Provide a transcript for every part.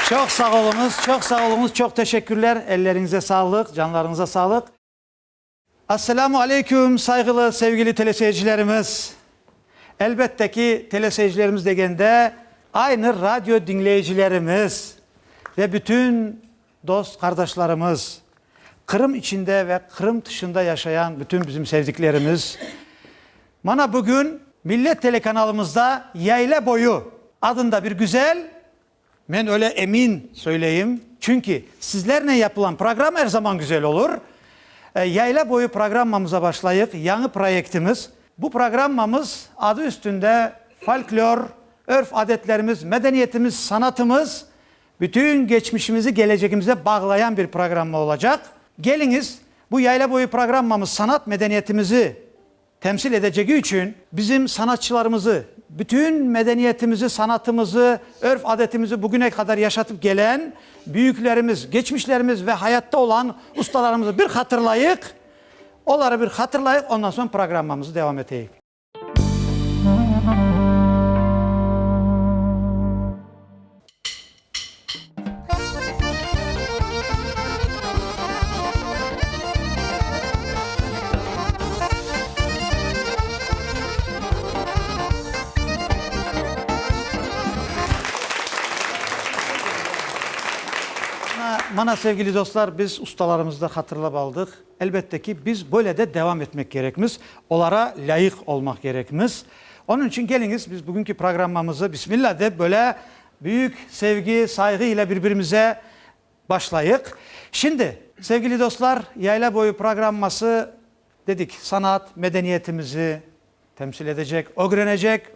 Çok sağ olunuz, çok sağ olunuz, çok teşekkürler. Ellerinize sağlık, canlarınıza sağlık. Esselamu Aleyküm saygılı, sevgili teleseyircilerimiz. Elbette ki teleseyircilerimiz degende aynı radyo dinleyicilerimiz ve bütün dost kardeşlerimiz, Kırım içinde ve Kırım dışında yaşayan bütün bizim sevdiklerimiz. Bana bugün Millet Telekanalımızda Yayla Boyu adında bir güzel, ben öyle emin söyleyeyim. Çünkü sizlerle yapılan program her zaman güzel olur. Yayla Boyu programımıza başlayıp yeni projektimiz. Bu programımız adı üstünde folklor, örf adetlerimiz, medeniyetimiz, sanatımız, bütün geçmişimizi geleceğimize bağlayan bir program olacak. Geliniz bu Yayla Boyu programımız sanat medeniyetimizi temsil edeceği için bizim sanatçılarımızı, bütün medeniyetimizi, sanatımızı, örf adetimizi bugüne kadar yaşatıp gelen büyüklerimiz, geçmişlerimiz ve hayatta olan ustalarımızı bir hatırlayıp, onları bir hatırlayıp ondan sonra programımızı devam edeyim. Bana sevgili dostlar, biz ustalarımızı da hatırlayıp aldık. Elbette ki biz böyle de devam etmek gerekmiz. Onlara layık olmak gerekmiz. Onun için geliniz biz bugünkü programımızı Bismillah de böyle büyük sevgi, saygı ile birbirimize başlayık. Şimdi sevgili dostlar, Yayla Boyu programması dedik, sanat, medeniyetimizi temsil edecek,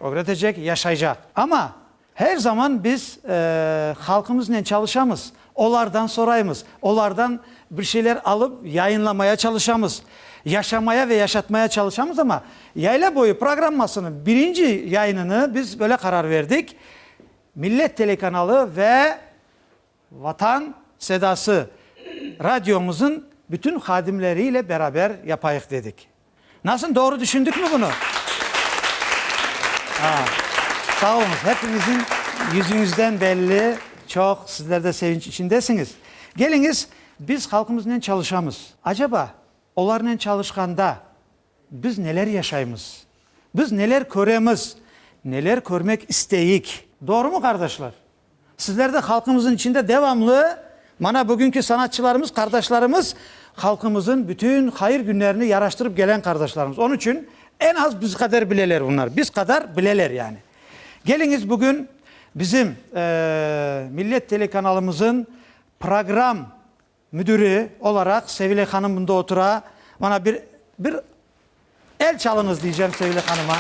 öğrenecek, yaşayacak. Ama her zaman biz halkımızla çalışamız. Onlardan sorayımız. Onlardan bir şeyler alıp yayınlamaya çalışamız. Yaşamaya ve yaşatmaya çalışamız ama Yayla Boyu programmasının birinci yayınını biz böyle karar verdik. Millet Telekanalı ve Vatan Sedası radyomuzun bütün hadimleriyle beraber yapayık dedik. Nasıl, doğru düşündük mü bunu? Sağ olun. Hepinizin yüzünüzden belli. Çok sizler de sevinç içindesiniz. Geliniz biz halkımızla çalışamız. Acaba onlarla çalışkanda biz neler yaşayımız? Biz neler göremiz? Neler görmek isteyik? Doğru mu kardeşler? Sizler de halkımızın içinde devamlı, bana bugünkü sanatçılarımız, kardeşlerimiz, halkımızın bütün hayır günlerini yaraştırıp gelen kardeşlerimiz. Onun için en az biz kadar bileler bunlar. Biz kadar bileler yani. Geliniz bugün bizim Millet Telekanalımızın program müdürü olarak Sevile Hanım bunda otura. Bana bir el çalınız diyeceğim Sevile Hanım'a.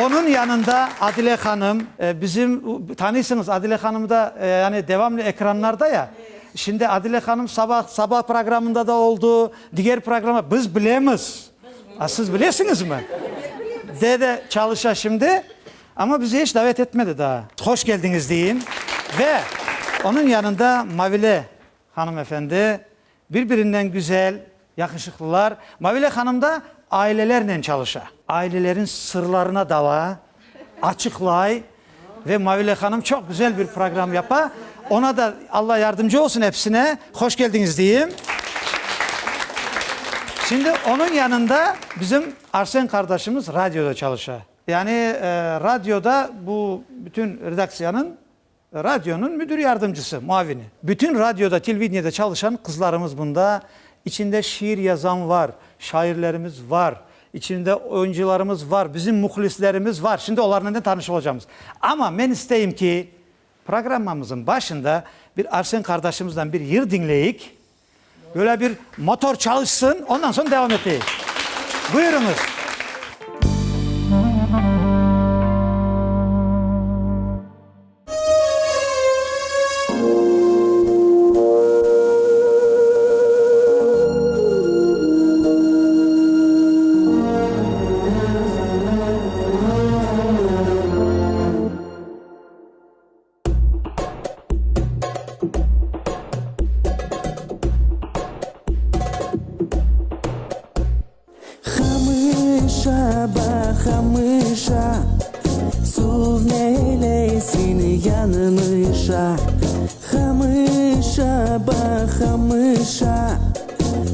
Onun yanında Adile Hanım, bizim tanıyorsunuz Adile Hanım da yani devamlı ekranlarda ya. Şimdi Adile Hanım sabah programında da oldu, diğer programa biz bilemiz. Siz biliyorsunuz mu? De çalışa şimdi. Ama bizi hiç davet etmedi daha. Hoş geldiniz diyeyim. Ve onun yanında Mavile hanımefendi, birbirinden güzel, yakışıklılar. Mavile Hanım da ailelerle çalışa. Ailelerin sırlarına dala, açıklay ve Mavile Hanım çok güzel bir program yapa. Ona da Allah yardımcı olsun hepsine. Hoş geldiniz diyeyim. Şimdi onun yanında bizim Arsen kardeşimiz radyoda çalışa. Yani radyoda bu bütün radyonun müdür yardımcısı, muavini. Bütün radyoda, televizyonda çalışan kızlarımız bunda. İçinde şiir yazan var, şairlerimiz var, içinde oyuncularımız var, bizim muhlislerimiz var. Şimdi onlarla da tanışacağız. Ama ben isteyim ki programımızın başında bir Arsen kardeşimizden bir yır dinleyik. Böyle bir motor çalışsın, ondan sonra devam edeyim. Buyurunuz. Хамыша, бахамыша, сувнелей elesini yanımışa. Hamışa bak hamışa,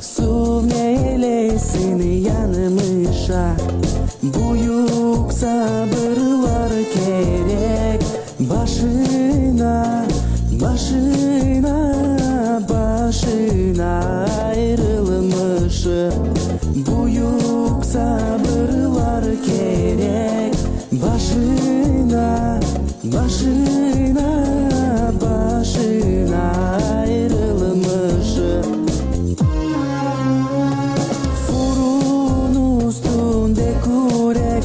suvne elesini yanımışa. Büyük sabırlar gerek başına, başına, başına ayrılmış. Büyük sabırlar gerek başına, başına, başına ayrılmış. Furun üstünde kürek,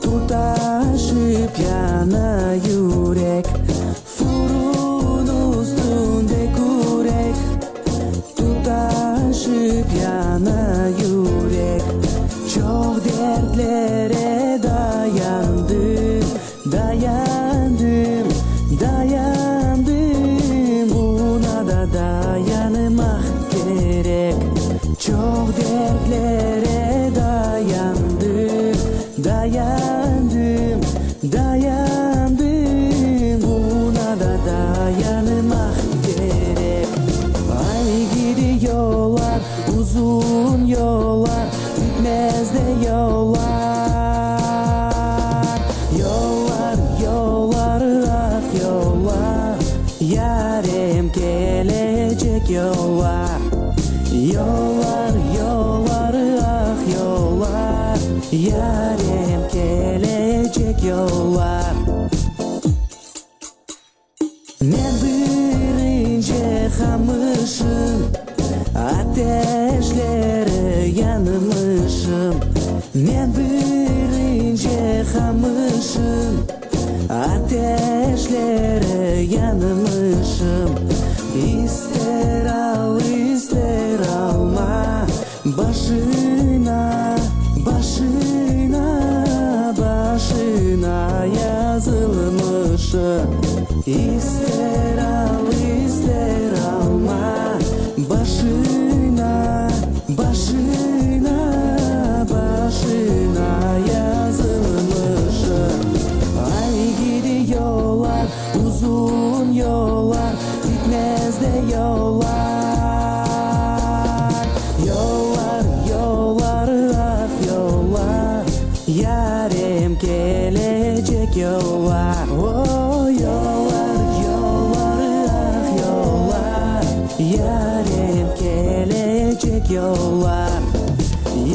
tutaşıp yana yürek. Furun üstünde kürek, tutaşıp yana yürek. Çok dertlere dayandım, dayandım, dayandım. Buna da dayanmak gerek. Çok dertlere dayandım, dayandım, dayandım. Buna da dayanmak gerek. Ay gidiyorlar uzun yollar, bitmez de yollar. Yollar, yollar, ah yollar, yarım gelecek yollar. Yollar, yollar, ah yollar, yarım gelecek yollar. Ne birinci hamışım, ateşlere yanmışım. Ne birinci hamışım, ateşlere yanmışım. İster al ister alma, başına, başına, başına yazılmış. İster al ister alma, başına, başına, başına yazılmış. Ay gidiyorlar uzun yollar, bitmez de yollar. Yollar, yollar, ah yollar, yarım gelecek yollar. Oh yollar, yollar, ah yollar, yarım gelecek yollar.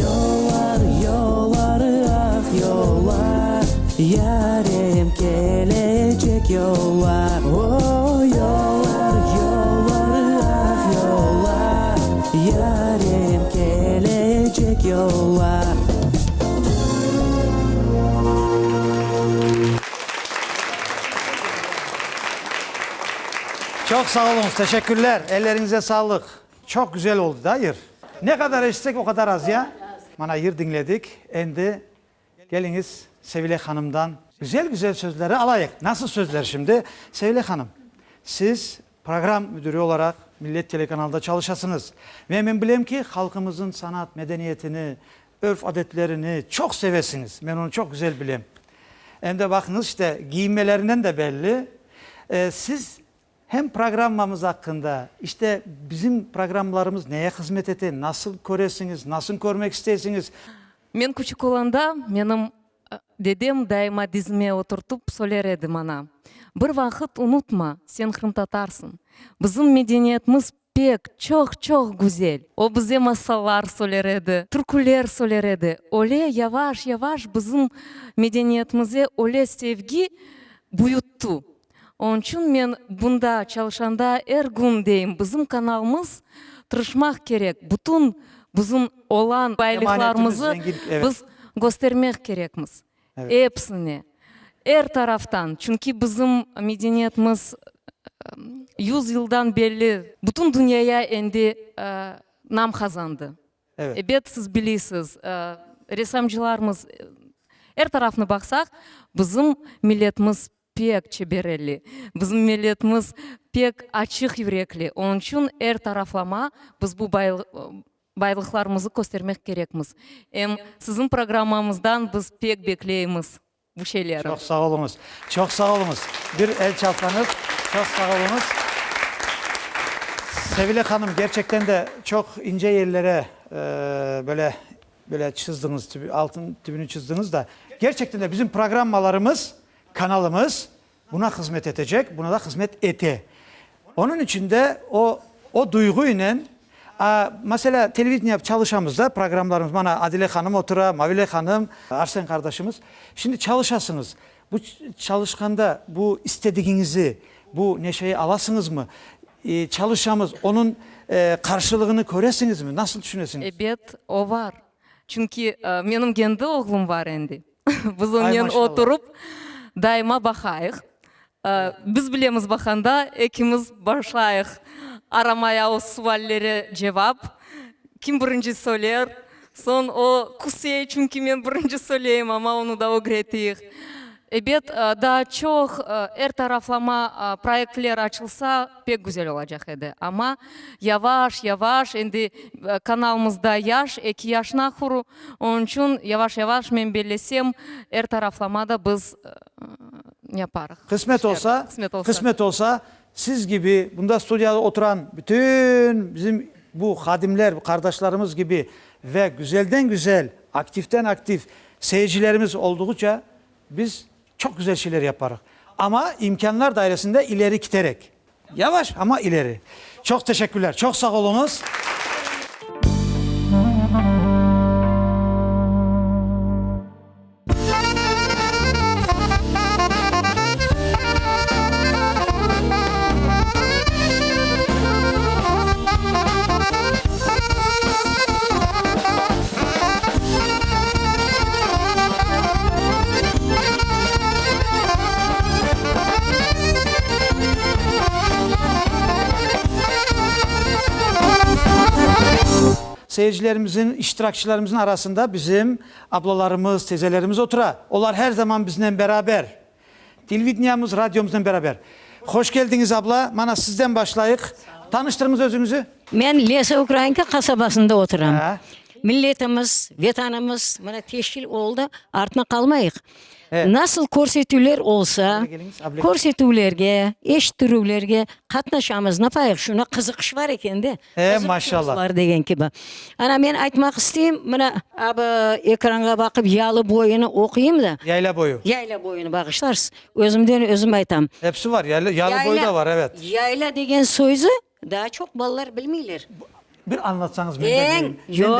Yollar, yollar, ah yollar, yarım gelecek yollar. Oh yollar, yollar, ah yollar, yarım gelecek yollar. Çok sağ olun, teşekkürler. Ellerinize sağlık. Çok güzel oldu da hayır. Ne kadar eşitsek o kadar az ya. Bana yer dinledik. Endi geliniz Sevilek Hanım'dan güzel güzel sözleri alayık. Nasıl sözler şimdi? Sevilek Hanım, siz program müdürü olarak Millet Telekanal'da çalışasınız. Ve ben bileyim ki halkımızın sanat, medeniyetini, örf adetlerini çok sevesiniz. Ben onu çok güzel bileyim. Hem de bakınız işte giyinmelerinden de belli. Siz hem programımız hakkında işte bizim programlarımız neye hizmet etti, nasıl göresiniz, nasıl görmek istersiniz? Мен küçük olanda benim dedem daima dizime oturtup söyler edi bana. Bir vakit unutma, sen hırımtatarsın. Bizim medeniyetimiz pek çok güzel. O bize masallar söyler edi, türküler söyler edi. Öyle yavaş yavaş bizim medeniyetimize öyle sevgi büyüttü. Onun için ben bunda çalışanda her gün deyim, bizim kanalımız tırışmak gerek. Bütün bizim olan baylıklarımızı evet, biz göstermek gerekmiz. Evet. Hepsini. Her taraftan. Çünkü bizim medeniyetimiz 100 yıldan belli bütün dünyaya endi nam kazandı. Evet. Evet, siz bilirsiniz. Ressamcılarımız her tarafına baksak bizim milletimiz pek çebereli. Bizim milletimiz pek açık yürekli. Onun için her taraflama biz bu baylıklarımızı göstermek gerekmiz. Hem sizin programımızdan biz pek bekleyimiz. bu şeyleri. Çok sağ olunuz. Çok sağ olunuz. Bir el çalsanız. Çok sağ olunuz. Sevile Hanım gerçekten de çok ince yerlere böyle çizdiniz, altın tübünü çizdiniz da gerçekten de bizim programmalarımız, kanalımız buna hizmet edecek, buna da hizmet ete. Onun için de o duyguyla mesela televizyon çalışamızda programlarımız bana Adile Hanım otura, Mavile Hanım, Arsen kardeşimiz. Şimdi çalışasınız. Bu çalışkanda bu istediğinizi, bu neşeyi alasınız mı? Çalışamız, onun karşılığını göresiniz mi? Nasıl düşünüyorsunuz? Evet, o var. Çünkü benim kendi oğlum var endi. Biz Ay, onunla maşallah. oturup daima bakayıq. Biz bilemiz bakanda ikimiz başlayıq aramaya o sualleri cevap. Kim birinci söyler? Son o kusey çünkü ben birinci söyleyeyim ama onu da öğretiyik. Evet, daha çok taraflama projeler açılsa pek güzel olacak idi. Ama yavaş yavaş, şimdi kanalımızda yaş, 2 yaşına kuru. Onun için yavaş yavaş ben belesem taraflamada biz yaparız. Kısmet olsa siz gibi bunda stüdyoda oturan bütün bizim bu hadimler, kardeşlerimiz gibi ve güzelden güzel, aktiften aktif seyircilerimiz oldukça biz çok güzel şeyler yaparız. Ama imkanlar dairesinde ileri giderek. Yavaş ama ileri. Çok teşekkürler. Çok sağ olunuz. Seyircilerimizin, iştirakçılarımızın arasında bizim ablalarımız, tezelerimiz otura. Onlar her zaman bizimle beraber. Televizyonumuz, radyomuzla beraber. Hoş geldiniz abla. Bana sizden başlayık. Tanıştırınız özünüzü. Ben Lesa Ukrayinka kasabasında oturam. Ha. Milletimiz, vatanımız mana teşkil oldu, artına kalmayık. Evet. Nasıl korsatuvlar olsa, Abla geliniz, abla. korsatuvlarga, eşittiruvlarga katnaşamız, napayık şuna kızıkış var ekan de. Maşallah. Var degen gibi. Ana men aytmak isteyim, mana abi ekranga bakıp yalı boyunu okuyayım da. Yayla boyu. Yayla boyunu bakışlarsız. Özümden özüm aytam. Hepsi var. Yayla boyu da var, evet. Yayla degen sözü daha çok ballar bilmeyler. Bir anlatsanız. Yo.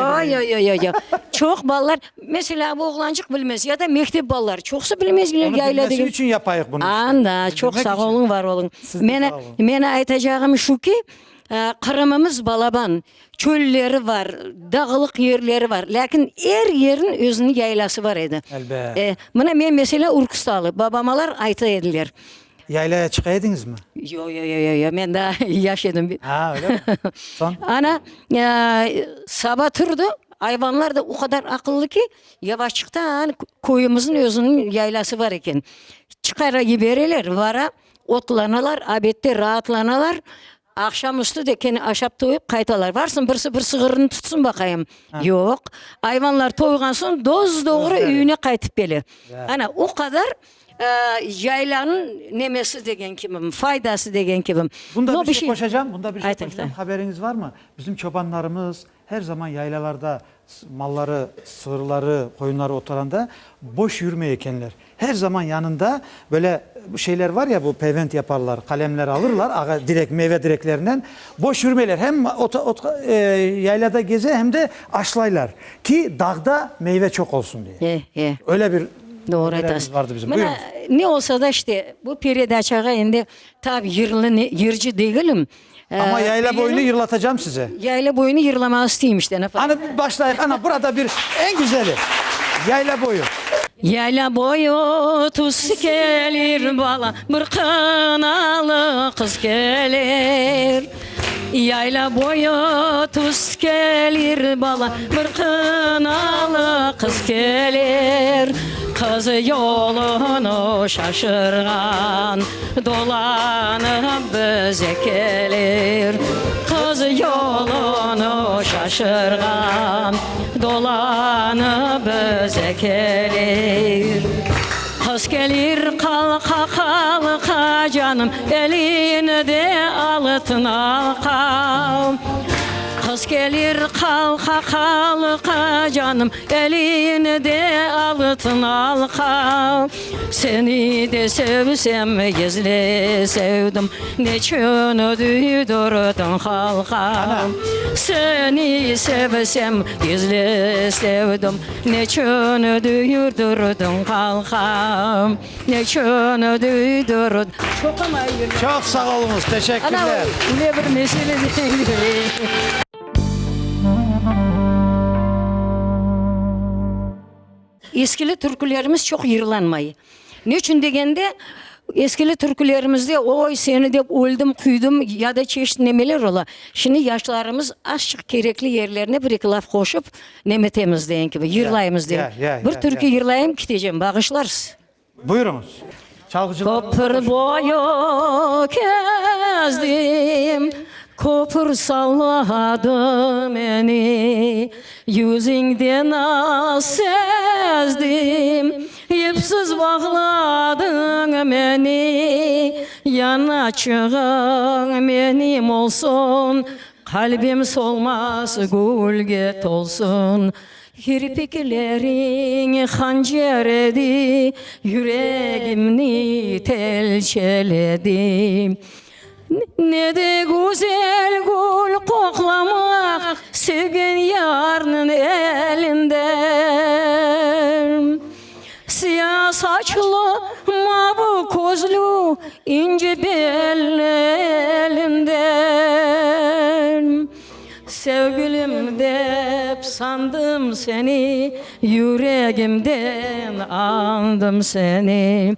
Çok ballar mesela bu oğlancık bilmez ya da mektep ballar çoksa bilmezler Onu yayla bilmesi degen. için yapayık bunu. Anda çok Bilmek sağ için. olun var olun. Siz de sağ olun. Mene aytacağım şu ki Kırımımız balaban, çölleri var, dağlık yerleri var. Lakin her yerin özünün yaylası var idi. Elbette. Buna men mesela Urkustalı, babamalar ayta ediler. Yaylaya çıkaydınız mı? Yo, men daha yaşadım. Ha öyle mi? Son. Ana sabah turdu. Hayvanlar da o kadar akıllı ki yavaşçıktan koyumuzun özünün yaylası var eken. Çıkara gibereler vara otlanalar, abette rahatlanalar. Akşamüstü de kendi aşap toyup kaytalar. Varsın bir sığırını tutsun bakayım. Yok. Hayvanlar toygan son doz doğru üyüne kaytıp gelir. Ana o kadar yaylanın nemesi degen kimim, faydası degen kimim. Bunda bir şey koşacağım. Ayten. Haberiniz var mı? Bizim çobanlarımız her zaman yaylalarda malları, sığırları, koyunları oturanda boş yürümeyekenler. Her zaman yanında böyle bu şeyler var ya, bu pevent yaparlar, kalemler alırlar, direkt meyve direklerinden boş yürümeler. Hem yaylada geze hem de aşlaylar ki dağda meyve çok olsun diye. Öyle bir doğru haberimiz aytasın. vardı bizim. Bana, Buyurun. ne olsa da işte bu periyode açağa indi tabi yırcı değilim. Ama yayla boyunu yırlatacağım size. Yayla boyunu yırlamak isteyim işte. Ne Hani başlayık. Ana burada bir en güzeli. Yayla boyu. Yayla boyu tuz gelir bala, bir kınalı kız gelir. Yayla boyu tuz gelir bala, bir kınalı kız gelir. Kız yolunu şaşırgan, dolanıp bize gelir. Kız yolunu şaşırgan, dolanıp bize gelir. Kız gelir kalka kalka canım, elini de altın alka. Kız gelir kalka kalka canım, elini de altın alka. Seni de sevsem gizli sevdim, neçün düydürdün halka. Seni sevsem gizli sevdim, neçün düydürdün halka. Neçün düydürdün. Çok ama Çok sağ olunuz. ana Teşekkürler. ne bir mesele değil. Eskili türkülerimiz çok yırlanmayı. Niçin degende eskili türkülerimizde oy seni de öldüm küydüm ya da çeşit nemeler ola. Şimdi yaşlarımız aşık gerekli yerlerine bir iki laf koşup nemetemiz deyin gibi yırlayımız deyin. Bir türkü yırlayayım gideceğim bağışlarsın. Buyurunuz. Çalgıcılar. Kopur boyu kezdim, kopur salladı beni. Yüzünden az sezdim, ipsiz bağladın beni. Yanaçığın benim olsun, kalbim solmaz gülget olsun. Kirpiklerin hançer edi, yüreğimni telçeledi. Ne de güzel gül koklamak, sevgen yarının elinden. Siyah saçlı, mavi gözlü, ince belli elinden. Sevgilim dep sandım seni, yüreğimden andım seni.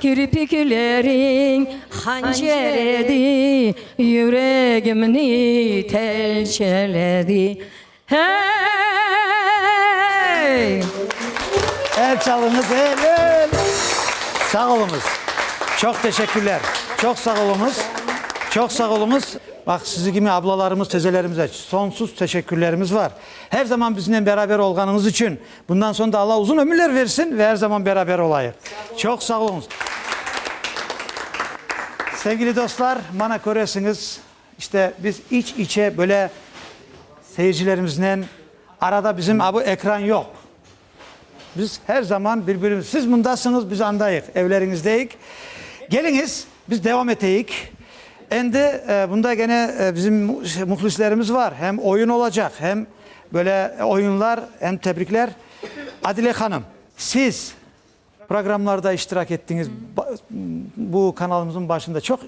Kirpiklerin hançer edi, yüreğimni telçeledi. Hey! El çalınız, el. Sağ olunuz. Çok teşekkürler. Çok sağ olunuz. Çok sağ olunuz. Bak sizi gibi ablalarımız, tezelerimize sonsuz teşekkürlerimiz var. Her zaman bizimle beraber olganınız için. Bundan sonra da Allah uzun ömürler versin ve her zaman beraber olayım. Çok sağ olunuz. Sevgili dostlar, bana göresiniz. İşte biz iç içe böyle seyircilerimizle arada bizim bu ekran yok. Biz her zaman birbirimiz, siz bundasınız, biz andayık, evlerinizdeyiz. Geliniz, biz devam eteyik. Şimdi bunda gene bizim muhlislerimiz var. Hem oyun olacak, hem böyle oyunlar, hem tebrikler. Adile Hanım, siz programlarda iştirak ettiniz. Bu kanalımızın başında çok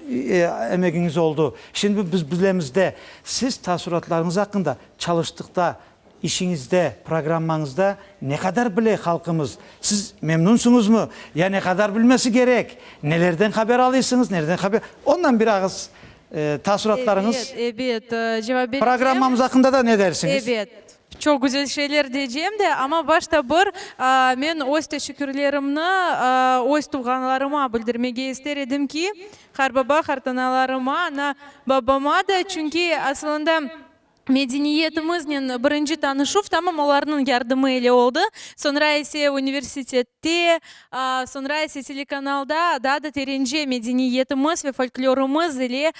emeğiniz oldu. Şimdi biz bilemizde siz taassuratlarınız hakkında çalıştıkta, işinizde, programmanızda ne kadar bile halkımız, siz memnunsunuz mu? Ya ne kadar bilmesi gerek? Nelerden haber alıyorsunuz? Nereden haber? Ondan bir ağız taassuratlarınız. Evet, cevap vereceğim. Programımız hakkında da ne dersiniz? Evet. Çok güzel şeyler diyeceğim de ama başta men öz teşekkürlerimni öz tuğanlarıma bildirmege ister edim ki har baba har tanalarıma ana babama da çünkü aslında medeniyetimizden birinci tanışıp tamam onların yardımı ile oldu. Sonra ise üniversitette, sonra ise telekanalda daha da terince medeniyetimiz ve folklorumuz ile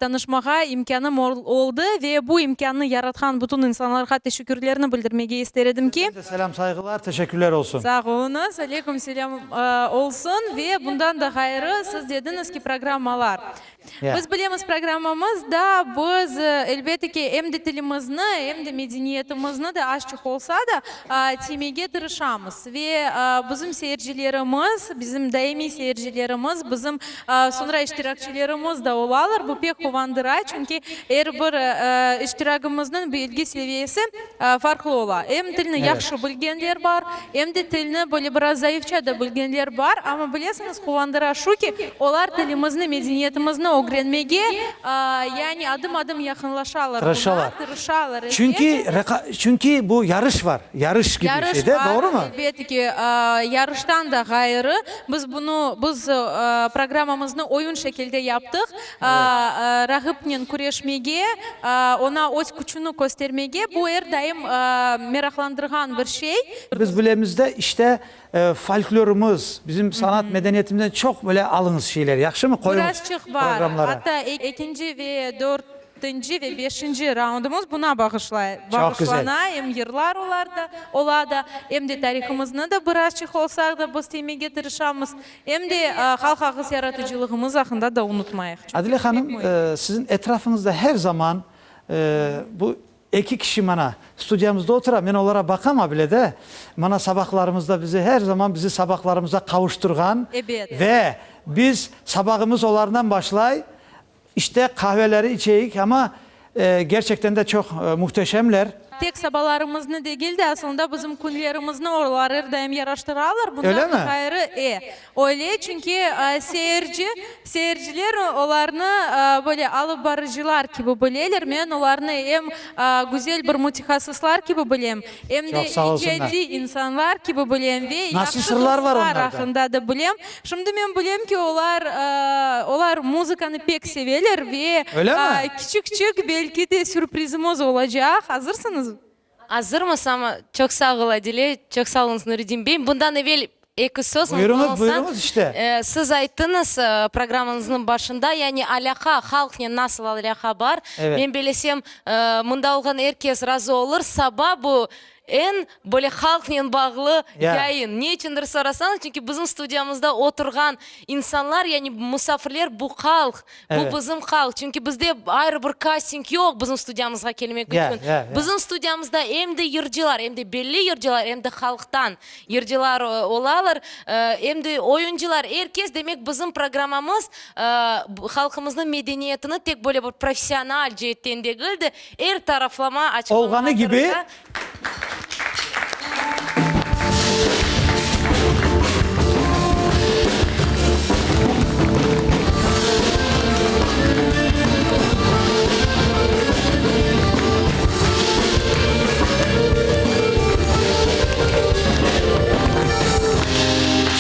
tanışmaya imkanım oldu ve bu imkanı yaratan bütün insanlara teşekkürlerini bildirmeye isterim ki. Selam, saygılar, teşekkürler olsun. Sağ olunuz, aleyküm selam olsun ve bundan da hayırlı siz dediniz ki programmalar. Yeah. Biz bilemiz programımızda biz elbette ki hem de dilimizni hem de medeniyetimizni de açık olsa da temege tırışamız ve bizim seyircilerimiz, bizim daimi seyircilerimiz, bizim sonra iştirakçılarımız da olarlar. Bu pek kuvandıray çünkü her bir iştirakımızın bilgi seviyesi farklı ola. Hem dilini yaxşı bilgenler var, hem de dilini böyle biraz zayıfça da bilgenler var ama bilirsiniz kuvandıra şu ki onlar dilimizni, medeniyetimizni öğrenmege yani adım adım yakınlaşarlar. Tırışalar. tırışalar. Çünkü bu yarış var. Yarış gibi bir şeyde, doğru mu? Elbette ki yarıştan da gayrı biz programımızı oyun şekilde yaptık. Rahipnin kureşmege, ona öz gücünü göstermege bu daim meraklandırgan bir şey. Biz bilemizde işte folklorumuz, bizim sanat medeniyetimizden çok böyle alınız şeyler. Yakşı mı koyun Birazcık var. programlara? Hatta ikinci ve dördüncü ve beşinci raundumuz buna Çok güzel. Hem yıllar olada hem de tarihimizde de birazcık olsak da biz temege tırışamız. Hem de halk ağız yaratıcılığımız hakkında da unutmayız. Adile Hanım, sizin etrafınızda her zaman bu iki kişi bana stüdyomuzda oturan, ben onlara bakama bile de bana sabahlarımızda her zaman bizi sabahlarımıza kavuşturgan Evet. ve biz sabahımız onlardan başlay işte kahveleri içeyik ama gerçekten de çok muhteşemler. Tek sabahlarımız ne değil de aslında bizim günlerimizni oralar her daim yaraştırarlar. Bundan Öyle mi? gayrı öyle çünkü seyirciler onlarını böyle alıp barıcılar gibi bilirler. Ben onlarını hem güzel bir mütehassıslar gibi bilem. Hem de Çok sağ olsunlar. icadi insanlar gibi bilem ve Nasıl sırlar var onlarda? hakkında da bilem. Şimdi ben bilem ki onlar müzikanı pek severler ve Öyle mi? küçük belki de sürprizimiz olacak. Hazırsınız? Hazırmız ama çok sağ ol Adile, çok sağ olun Nurettin Bey. Bundan evvel iki söz Buyurunuz işte. Siz ayttınız programınızın başında, yani alaka, halkla nasıl alaka var? Evet. Ben bilesem, mında olgan herkes razı olur. Sabah bu en böyle halkla bağlı yayın. Niçindir sorasanız? Çünkü bizim stüdyomuzda oturgan insanlar, yani misafirler bu halk. Bu bizim halk. Çünkü bizde ayrı bir casting yok bizim stüdyomuza gelmek için. Bizim stüdyomuzda hem de yırcılar, hem de belli yırcılar, hem de halktan yırcılar olarlar, hem de oyuncular. Herkes, demek bizim programımız halkımızın medeniyetini tek böyle bir profesyonel cihetten değil de her taraflama açıklamak. Olganı gibi.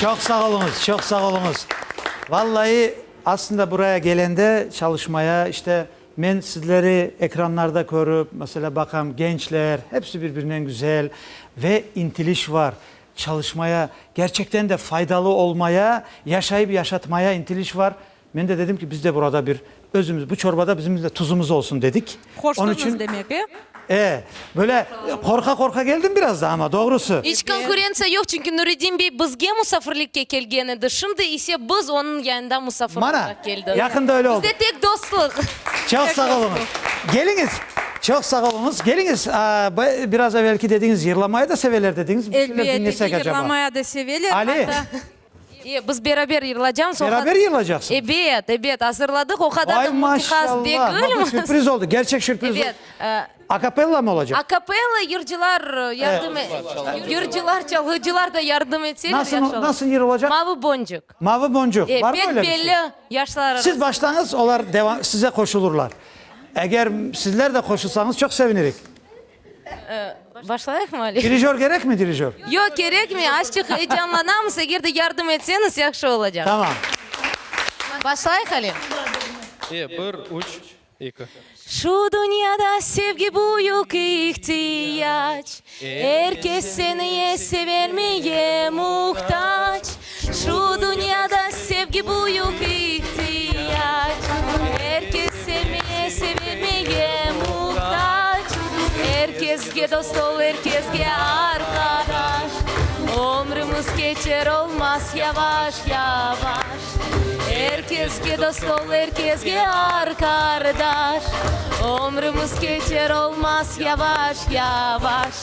Çok sağ olunuz, çok sağ olunuz. Vallahi aslında buraya gelende çalışmaya işte ben sizleri ekranlarda görüp mesela bakam gençler hepsi birbirinden güzel ve intiliş var. Çalışmaya, gerçekten de faydalı olmaya, yaşayıp yaşatmaya intiliş var. Ben de dedim ki biz de burada bir özümüz, bu çorbada bizim de tuzumuz olsun dedik. Hoştunuz demek ki. Böyle korka geldim biraz da ama doğrusu. Hiç konkurensiya yok çünkü Nurettin Bey bizge misafirlikке kelgen edi. Şimdi ise biz onun yanında misafir Bana olarak geldik. yakında öyle oldu. Bizde tek dostluk. Çok sağ olunuz. Geliniz. Çok sağ olunuz. Geliniz. Biraz evvelki dediğiniz yırlamayı da severler dediniz. Bir şeyler Elbette dinlesek ki acaba? yırlamaya da severler. Ali. Hatta Biz beraber yırlayacağız. Beraber yırlayacaksın. Evet hazırladık. O kadar Ay da muhtas değil maşallah. mi? Sürpriz oldu. Gerçek sürpriz Evet. oldu. Akapella mı olacak? Akapella yırcılar yardım yırcılar, çalgıcılar da yardım etseler Nasıl yır olacak? Mavi boncuk. Mavi boncuk. Var mı Pek öyle bir şey? belli yaşlar arası. Siz başlayınız, onlar size koşulurlar. Eğer sizler de koşulsanız çok sevinirik. Başlayalım mı Ali? Dirijör gerek mi dirijör? Yok gerek mi? Açık heyecanlanamız. Eğer de yardım etseniz yaxşı olacak. Tamam. Başlayalım Ali. Bir, üç, iki. Şu dünyada sevgi büyük ihtiyaç. Herkes seni severmeye muhtaç. Şu dünyada sevgi büyük ihtiyaç. Herkes severmeye muhtaç. Herkesge dost ol, herkesge arkadaş. Ömrümüz geçer olmaz yavaş yavaş. Herkesge dost ol, herkesge arkadaş. Ömrümüz geçer olmaz yavaş yavaş.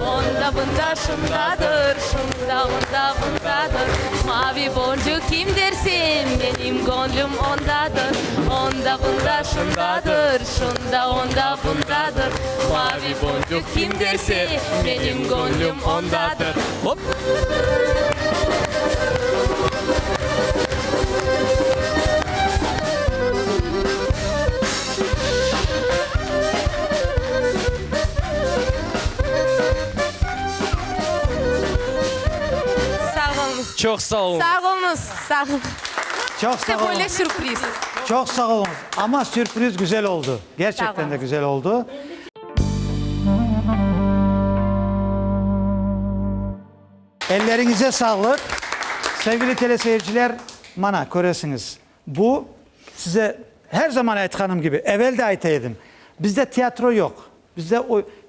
Onda bunda şundadır, şunda onda bundadır. Mavi boncuk kim dersin, benim gönlüm ondadır. Onda bunda şundadır, şunda onda bundadır. Mavi boncuk kim dersin, benim gönlüm ondadır. Hop. Çok sağ olun. Sağ olunuz. Sağ olun. Çok sağ olun. Böyle sürpriz. Çok sağ olun. Ama sürpriz güzel oldu. Gerçekten de güzel oldu. Ellerinize sağlık. Sevgili teleseyirciler, mana göresiniz. Bu size her zaman aytkanım gibi, evvel de aytaydım. Bizde tiyatro yok.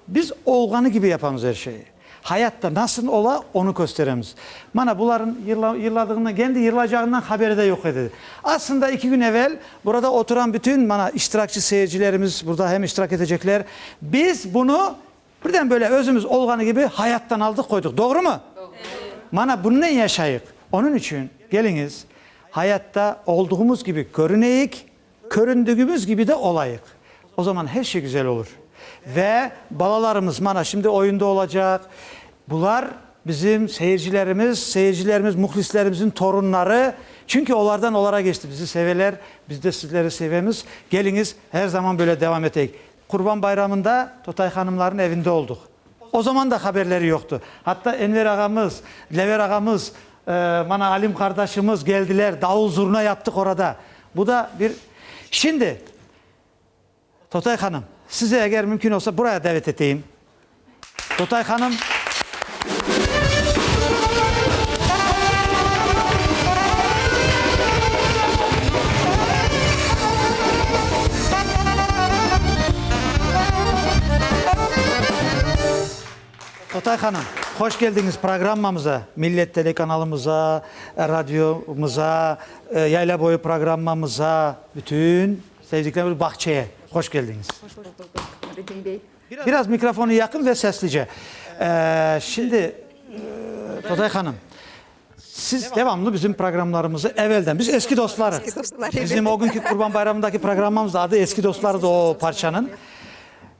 Biz olganı gibi yapamız her şeyi. Hayatta nasıl ola onu gösteremiz. Mana bunların yırladığından, kendi yırılacağından haberi de yok dedi. Aslında 2 gün evvel burada oturan bütün mana iştirakçı seyircilerimiz burada hem iştirak edecekler. Biz bunu birden böyle özümüz olganı gibi hayattan aldık koyduk. Doğru mu? Doğru. Mana bunu ne yaşayık? Onun için geliniz hayatta olduğumuz gibi görüneyik, göründüğümüz gibi de olayık. O zaman her şey güzel olur. Ve balalarımız mana şimdi oyunda olacak. Bunlar bizim seyircilerimiz, muhlislerimizin torunları. Çünkü onlardan onlara geçti. Bizi severler, biz de sizleri sevemiz. Geliniz her zaman böyle devam edelim. Kurban Bayramı'nda Totay Hanımların evinde olduk. O zaman da haberleri yoktu. Hatta Enver ağamız, Lever ağamız, mana Alim kardeşimiz geldiler. Davul zurna yaptık orada. Bu da bir... Şimdi Totay Hanım, size eğer mümkün olsa buraya davet edeyim. Totay Hanım... Totay Hanım, hoş geldiniz programımıza, Millet Telekanalımıza, radyomuza, Yayla Boyu programımıza, bütün sevdiklerimiz bahçeye hoş geldiniz. Hoş bulduk. Biraz mikrofonu yakın ve seslice. Şimdi Totay Hanım, siz devamlı bizim programlarımızı evvelden, biz eski dostlarız. Bizim o günkü Kurban Bayramı'ndaki programımız da adı Eski Dostlar'dı o parçanın.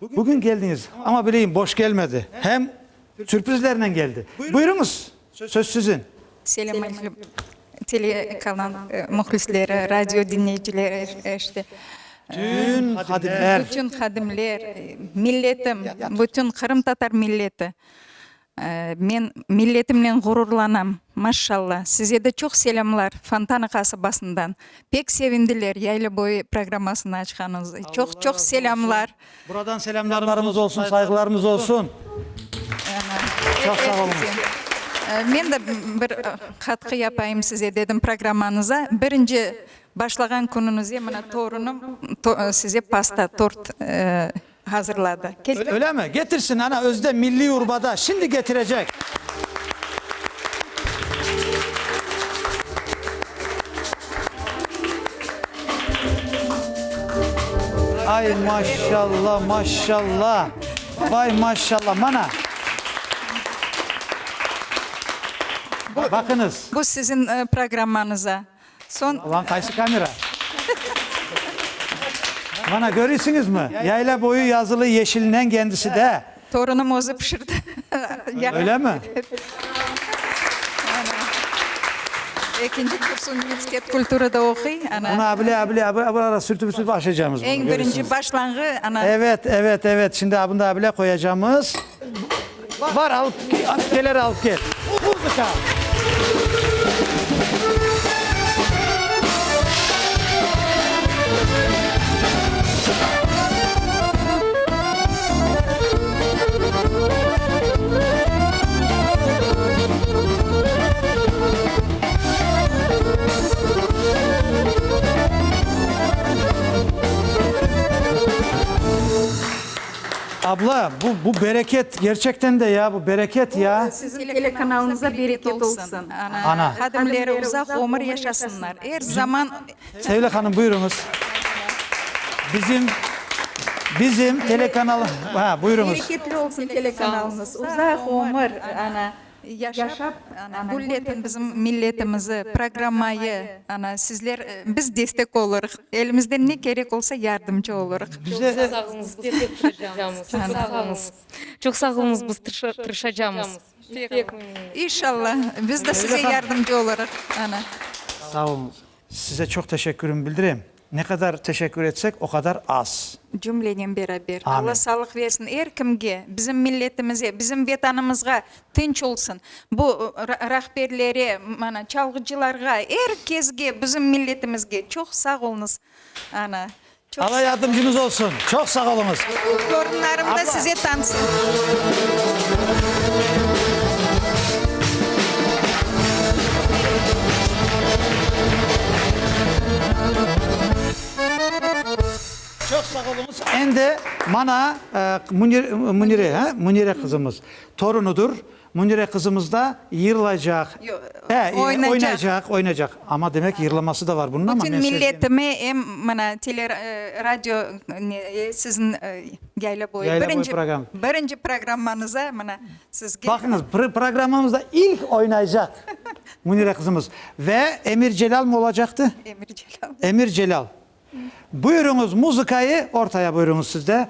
Bugün geldiniz ama bileyim boş gelmedi. Hem sürprizlerle geldi. Buyurunuz, söz sizin. Selamünaleyküm. Telekanal muhlisleri, radyo dinleyicileri, işte Bütün hadimler. bütün hadimler, milletim, bütün Kırım Tatar milleti. Men milletimle gururlanam. Maşallah. Size de çok selamlar Fontana kasabasından. Pek sevindiler Yayla Boyu programmasını açkanınızı. Çok selamlar. Buradan selamlarımız olsun, saygılarımız olsun. Çok sağ olun. Men de bir katkı yapayım size dedim programmanıza. Birinci başlagan gününüzde mana torunum size pasta, tort hazırladı. Öyle mi? Getirsin ana Özde Milli Urba'da. Şimdi getirecek. Ay maşallah maşallah. Vay maşallah mana. Bakınız. Bu sizin programmanıza. Son Ulan kaysı kamera. Bana görüyorsunuz mu? Yayla Boyu yazılı yeşilinden kendisi de. torunum ozu pişirdi. Öyle mi? İkinci kurs üniversitet kültürde okuy. Onu abile sürtüp açacağımız. En bunu, birinci görüyorsunuz. başlangı ana. Evet. Şimdi abinde abile koyacağımız. Var alıp gel. Muzika. Abla bu bereket gerçekten de ya bu bereket ya. Sizin telekanalınıza bereket olsun. Ana. Hadimleri uzak ömür yaşasınlar. Her zaman Sevgili hanım buyurunuz. Bizim telekanal buyurunuz. bereketli olsun telekanalınız. Uzak ömür ana yaşap gülletin bizim milletimizi, programmayı ana sizler biz destek oluruz. Elimizden ne gerek olsa yardımcı oluruz. Bize Sağolunuz, biz tırışacağımız. Çok sağolunuz. Çok sağolunuz, biz tırışacağımız. İnşallah biz de size yardımcı oluruz ana. sağ olun. Size çok teşekkürümü bildireyim. ne kadar teşekkür etsek o kadar az. Cümleden beraber. Amin. Allah sağlık versin her kimge, bizim milletimize, bizim vatanımızga tinç olsun. Bu rahberlere, mana çalgıcılarga, herkesge, bizim milletimizge çok sağ olunuz. Ana. Çok Allah yardımcınız olsun. Çok sağ olunuz. torunlarım da Abla. size tanısın. Çok sağ olunuz. Ende mana Munire kızımız torunudur. Munire kızımız da yırılacak. Oynayacak. Ama demek yırlaması da var bunun ama. Bütün ben milletime hem mana radyo sizin yayla boyu Yayla boyu program. birinci programınıza mana sizge Bakınız programımızda ilk oynayacak Munire kızımız. Ve Emir Celal mı olacaktı? Emir Celal. Emir Celal. Buyurunuz muzikayı ortaya buyurunuz siz de.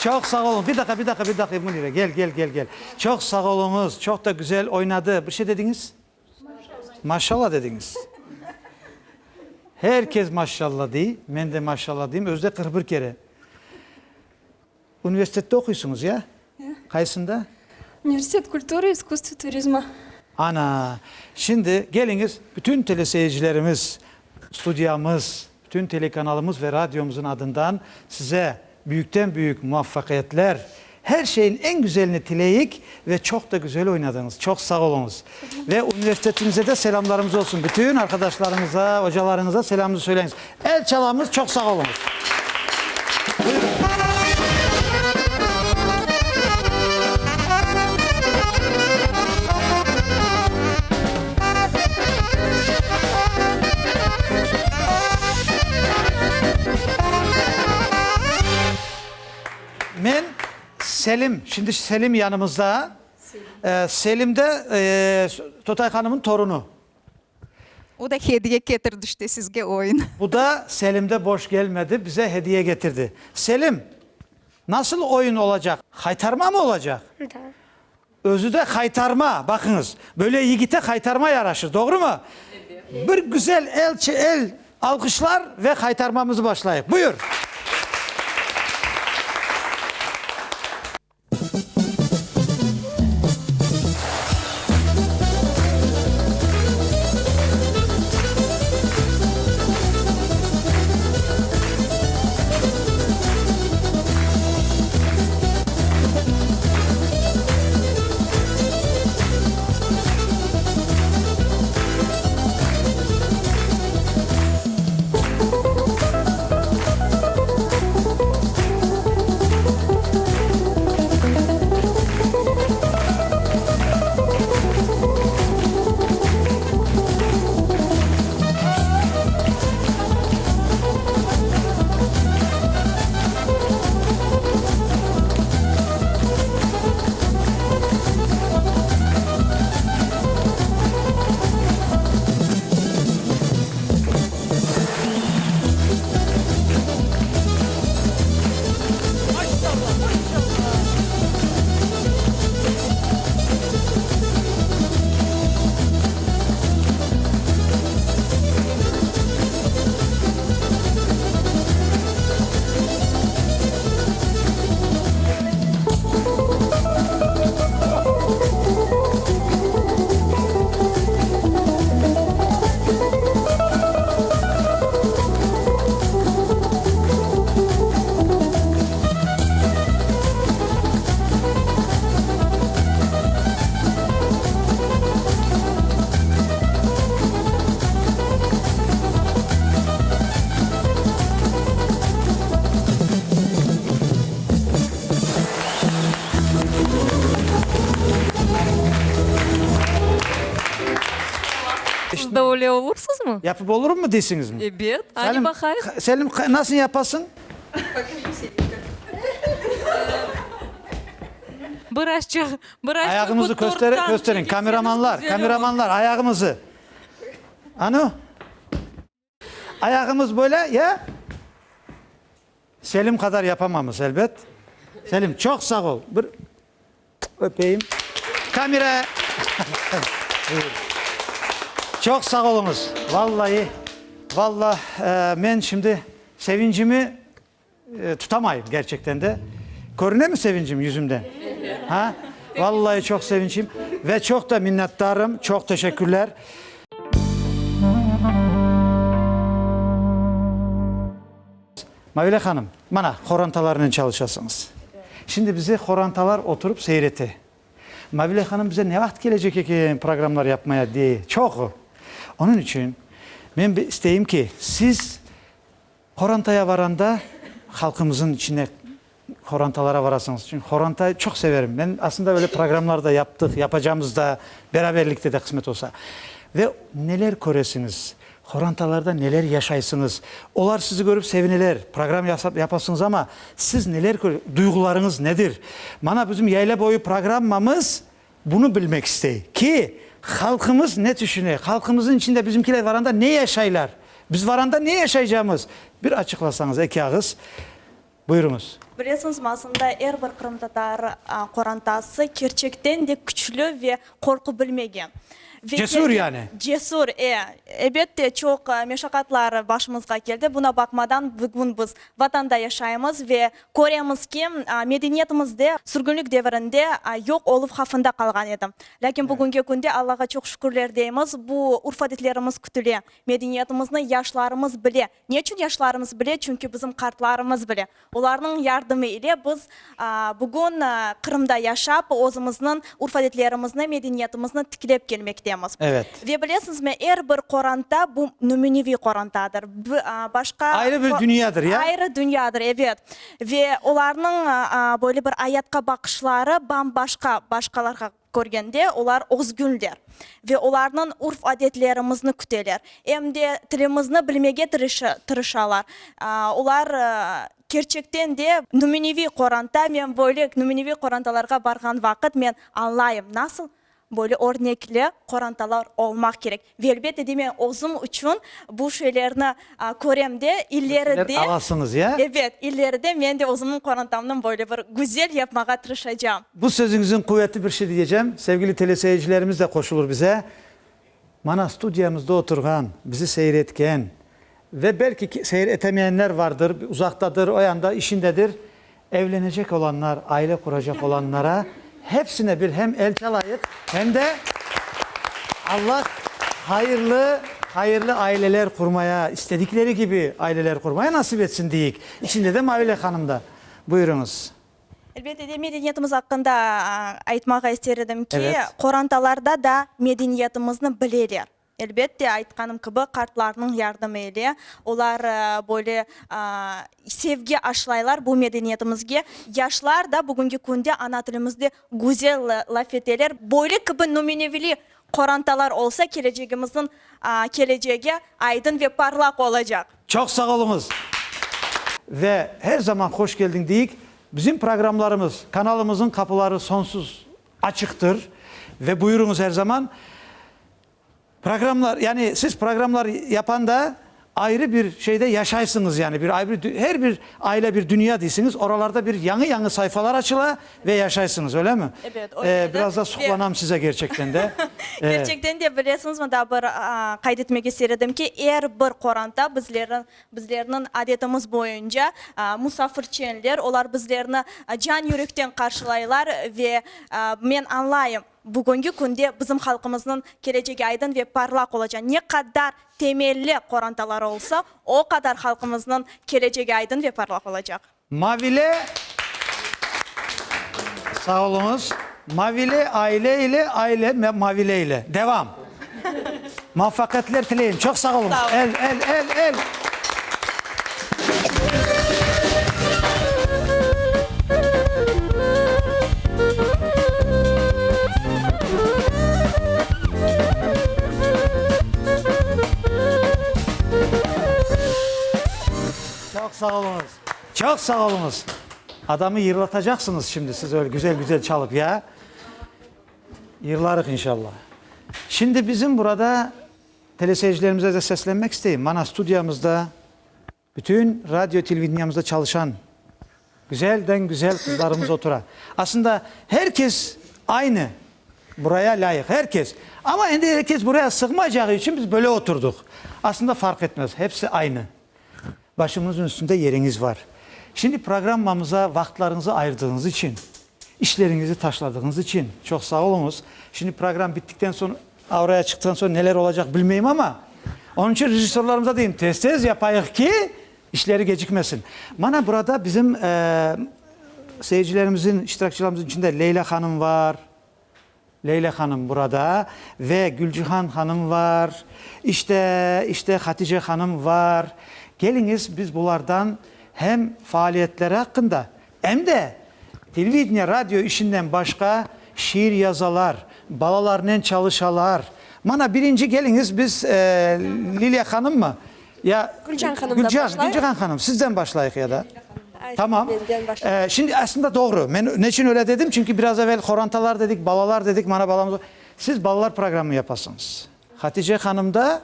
Çok sağ olun. Bir dakika Munire. Gel. Çok sağ olunuz. Çok da güzel oynadı. Bir şey dediniz? Maşallah dediniz. Herkes maşallah değil. Ben de maşallah diyeyim. Özde 41 kere. Üniversitede okuyorsunuz ya? Kaysında? Университет культуры, искусства, туризма. Ana. Şimdi geliniz bütün teleseyircilerimiz, stüdyamız, bütün telekanalımız ve radyomuzun adından size büyükten büyük muvaffakiyetler, her şeyin en güzelini dileyik ve çok da güzel oynadınız. Çok sağ olunuz. Ve üniversitemize de selamlarımız olsun. Bütün arkadaşlarınıza, hocalarınıza selamınızı söyleyiniz. El çalamız çok sağ olunuz. Buyurun. Selim. Şimdi Selim yanımızda. Selim de Totay Hanım'ın torunu. O da hediye getirdi işte sizge oyun. Bu da Selim'de boş gelmedi. Bize hediye getirdi. Selim, nasıl oyun olacak? Haytarma mı olacak? Özü de haytarma. Bakınız. Böyle yiğite haytarma yaraşır. Doğru mu? Bir güzel el alkışlar ve haytarmamızı başlayıp. Buyur. Siz de öyle olursunuz mu? Yapıp olur mu değilsiniz mi? Evet. Hadi bakayım. Selim nasıl yapasın? Birazcık Ayağımızı gösterin. Kameramanlar ayağımızı. Anu. Ayağımız böyle ya. Selim kadar yapamamız elbet. Selim çok sağ ol. Bir öpeyim. Kamera. Çok sağ olunuz. Vallahi ben şimdi sevincimi tutamayım gerçekten de. Görüne mi sevincim yüzümden? Ha? Vallahi çok sevinçliyim ve çok da minnettarım. Çok teşekkürler. Mavile Hanım, bana horantalarının çalışasınız. Şimdi bizi horantalar oturup seyreti. Mavile Hanım bize ne vakit gelecek ki programlar yapmaya diye. Çok. Onun için ben bir isteyeyim ki siz horantaya varanda halkımızın içine horantalara varasınız. Çünkü horantayı çok severim. Ben aslında öyle programlarda yapacağımız da beraberlikte de kısmet olsa. Ve neler göresiniz? Horantalarda neler yaşaysınız? Onlar sizi görüp seviniler. Program yapasınız ama siz neler duygularınız nedir? Bana bizim yayla boyu programımız bunu bilmek isteyi. Ki halkımız ne düşünüyor? Halkımızın içinde bizimkiler varanda ne yaşaylar? Biz varanda ne yaşayacağımız? Bir açıklasanız iki ağız. Buyurunuz. Biliyorsunuz aslında her bir Kırım Tatar korantası gerçekten de güçlü ve korku bilmegen. Cesur yani. Cesur. Elbette çok meşakkatlar başımıza geldi. Buna bakmadan bugün biz vatanda yaşayımız ve görüyoruz ki medeniyetimizde sürgünlük devrinde yok olup hafında kalgan edim. Lakin bugünkü günde Allah'a çok şükürler deyimiz. Bu urf adetlerimiz kütüle. Medeniyetimizni yaşlarımız bile. Niçin yaşlarımız bile? Çünkü bizim kartlarımız bile. Onların yardımı ile biz bugün Kırım'da yaşap özümüzün urf adetlerimizni, medeniyetimizni tiklep gelmekte. Evet. Ve biliyorsunuz mu her bir Kur'an'da bu nümenevi Kur'an'dadır. Başka ayrı bir dünyadır ya. Ayrı dünyadır evet. Ve onların böyle bir ayetka bakışları başkalarga görgende onlar özgünler. Ve onların urf adetlerimizni küteler. Hem de tilimizni bilmege tırışalar. Onlar Gerçekten de numunevi Kur'an'da men böyle numunevi Kur'an'dalarga bargan vakit men anlayım nasıl böyle örnekli Kur'an'dalar olmak gerek. Ve elbette de men özüm için bu şeylerini köremde ileride alasınız ya. evet ileride men de özümün Kur'an'damdan böyle bir güzel yapmaya tırışacağım. Bu sözünüzün kuvvetli bir şey diyeceğim. Sevgili teleseyircilerimiz de koşulur bize. Mana stüdyomuzda oturgan, bizi seyretken ve belki seyretemeyenler vardır, uzaktadır, o yanda işindedir. Evlenecek olanlar, aile kuracak olanlara hepsine bir hem el çalayık hem de Allah hayırlı aileler kurmaya, istedikleri gibi aileler kurmaya nasip etsin deyik. İçinde de Mavile Hanım da. Buyurunuz. Elbette de medeniyetimiz hakkında aytmağa isterim ki Evet. Kur'an'dalarda da medeniyetimizni bileler. Elbette aytkanım gibi kartlarının yardımıyla onlar böyle sevgi aşılaylar bu medeniyetimizge. Yaşlar da bugünkü günde ana tilimizde güzel laf eteler. Böyle gibi numunevili Kur'an'dalar olsa geleceğimizin geleceğe aydın ve parlak olacak. Çok sağ olunuz. Ve her zaman hoş geldin deyik. Bizim programlarımız, kanalımızın kapıları sonsuz açıktır. Ve buyurunuz her zaman. Programlar, yani siz programlar yapan da ayrı bir şeyde yaşaysınız yani. Her bir aile bir dünya değilsiniz. Oralarda bir yanı sayfalar açıla ve yaşaysınız, öyle mi? Evet, öyle. Biraz da sulanam size gerçekten de. Gerçekten de bilirsiniz mi da bir kaydetmek istedim ki eğer bir Kur'an'da bizlerin adetimiz boyunca musafirçiler olar bizlerini can yürekten karşılaylar ve men anlayayım. Bugünkü günde bizim halkımızın geleceği aydın ve parlak olacak. Ne kadar temelli Kur'an'dalar olsa o kadar halkımızın geleceği aydın ve parlak olacak. Mavile sağ olunuz. Mavile aile Mavile ile. Devam. Muvaffakiyetler dileyin. Çok sağ olun. Sağ olun. El. Çok sağ olunuz. Çok sağ olunuz. Adamı yırlatacaksınız şimdi siz öyle güzel çalıp ya. Yırlarık inşallah. Şimdi bizim burada teleseyircilerimize de seslenmek isteyeyim. Mana stüdyomuzda bütün radyo televizyonumuzda çalışan güzelden güzel kızlarımız otura. Aslında herkes aynı. Buraya layık herkes. Ama herkes buraya sığmayacağı için biz böyle oturduk. Aslında fark etmez. Hepsi aynı. Başımızın üstünde yeriniz var. Şimdi programımıza vaktlerinizi ayırdığınız için, işlerinizi taşladığınız için çok sağ olunuz. Şimdi program bittikten sonra, oraya çıktıktan sonra neler olacak bilmeyeyim ama onun için rejisörlerimize diyeyim tez yapayık ki işleri gecikmesin. Bana burada bizim seyircilerimizin, iştirakçılarımızın içinde Leyla Hanım var. Leyla Hanım burada ve Gülcihan Hanım var. İşte Hatice Hanım var. Geliniz biz bunlardan hem faaliyetleri hakkında hem de televizyon, radyo işinden başka şiir yazalar, balalarla çalışalar. Bana birinci geliniz biz Lilya Hanım mı? Ya Gülcan Hanım'dan başlayalım. Gülcan Hanım sizden başlayık ya da. Tamam. benden başlayalım. Şimdi aslında doğru. Ben ne için öyle dedim? Çünkü biraz evvel korantalar dedik, balalar dedik, bana balamız. Siz balalar programı yapasınız. Hatice Hanım da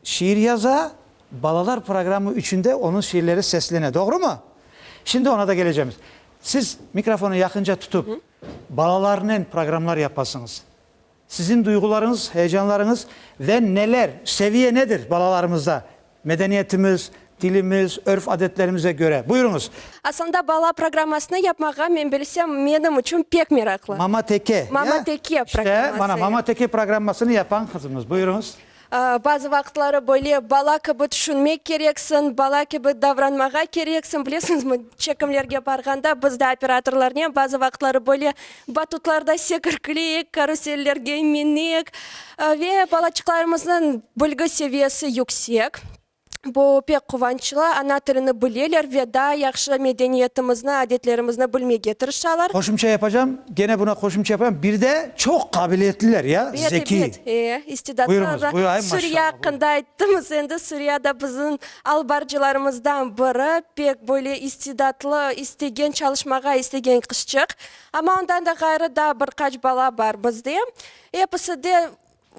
şiir yaza, balalar programı üçünde onun şiirleri seslene. Doğru mu? Şimdi ona da geleceğiz. Siz mikrofonu yakınca tutup balalarla programlar yapasınız. Sizin duygularınız, heyecanlarınız ve neler, seviye nedir balalarımızda? Medeniyetimiz, dilimiz, örf adetlerimize göre. Buyurunuz. Aslında bala programmasını yapmağa men bilsem benim için pek meraklı. Mama Teke. Mama Teke İşte programması. bana Mama Teke programmasını yapan kızımız. Buyurunuz. Bazı vaktları böyle bala gibi düşünmek gereksin, bala gibi davranmağa gereksin. Bilirsiniz mi? Çekimlerge barganda bizde operatorlarla bazı vaktları böyle batutlarda sekirkleyik, karusellerge minik ve balacıklarımızın bilgi seviyesi yüksek. bu pek kuvvançlı. Ana tilini bilirler ve daha yakşı medeniyetimizni, adetlerimizni bilmeye tırışalar. Koşumça yapacağım. Gene buna koşumça yapacağım. Bir de çok kabiliyetliler ya. Zeki. İstidatlı. Buyurunuz, buyur, ay Suriye maşallah, hakkında ayttınız. Endi Suriye'de bizim albarcılarımızdan biri pek böyle istidatlı, istegen çalışmaga, istegen kışçık. Ama ondan da gayrı da birkaç bala var bizde. Hepsi de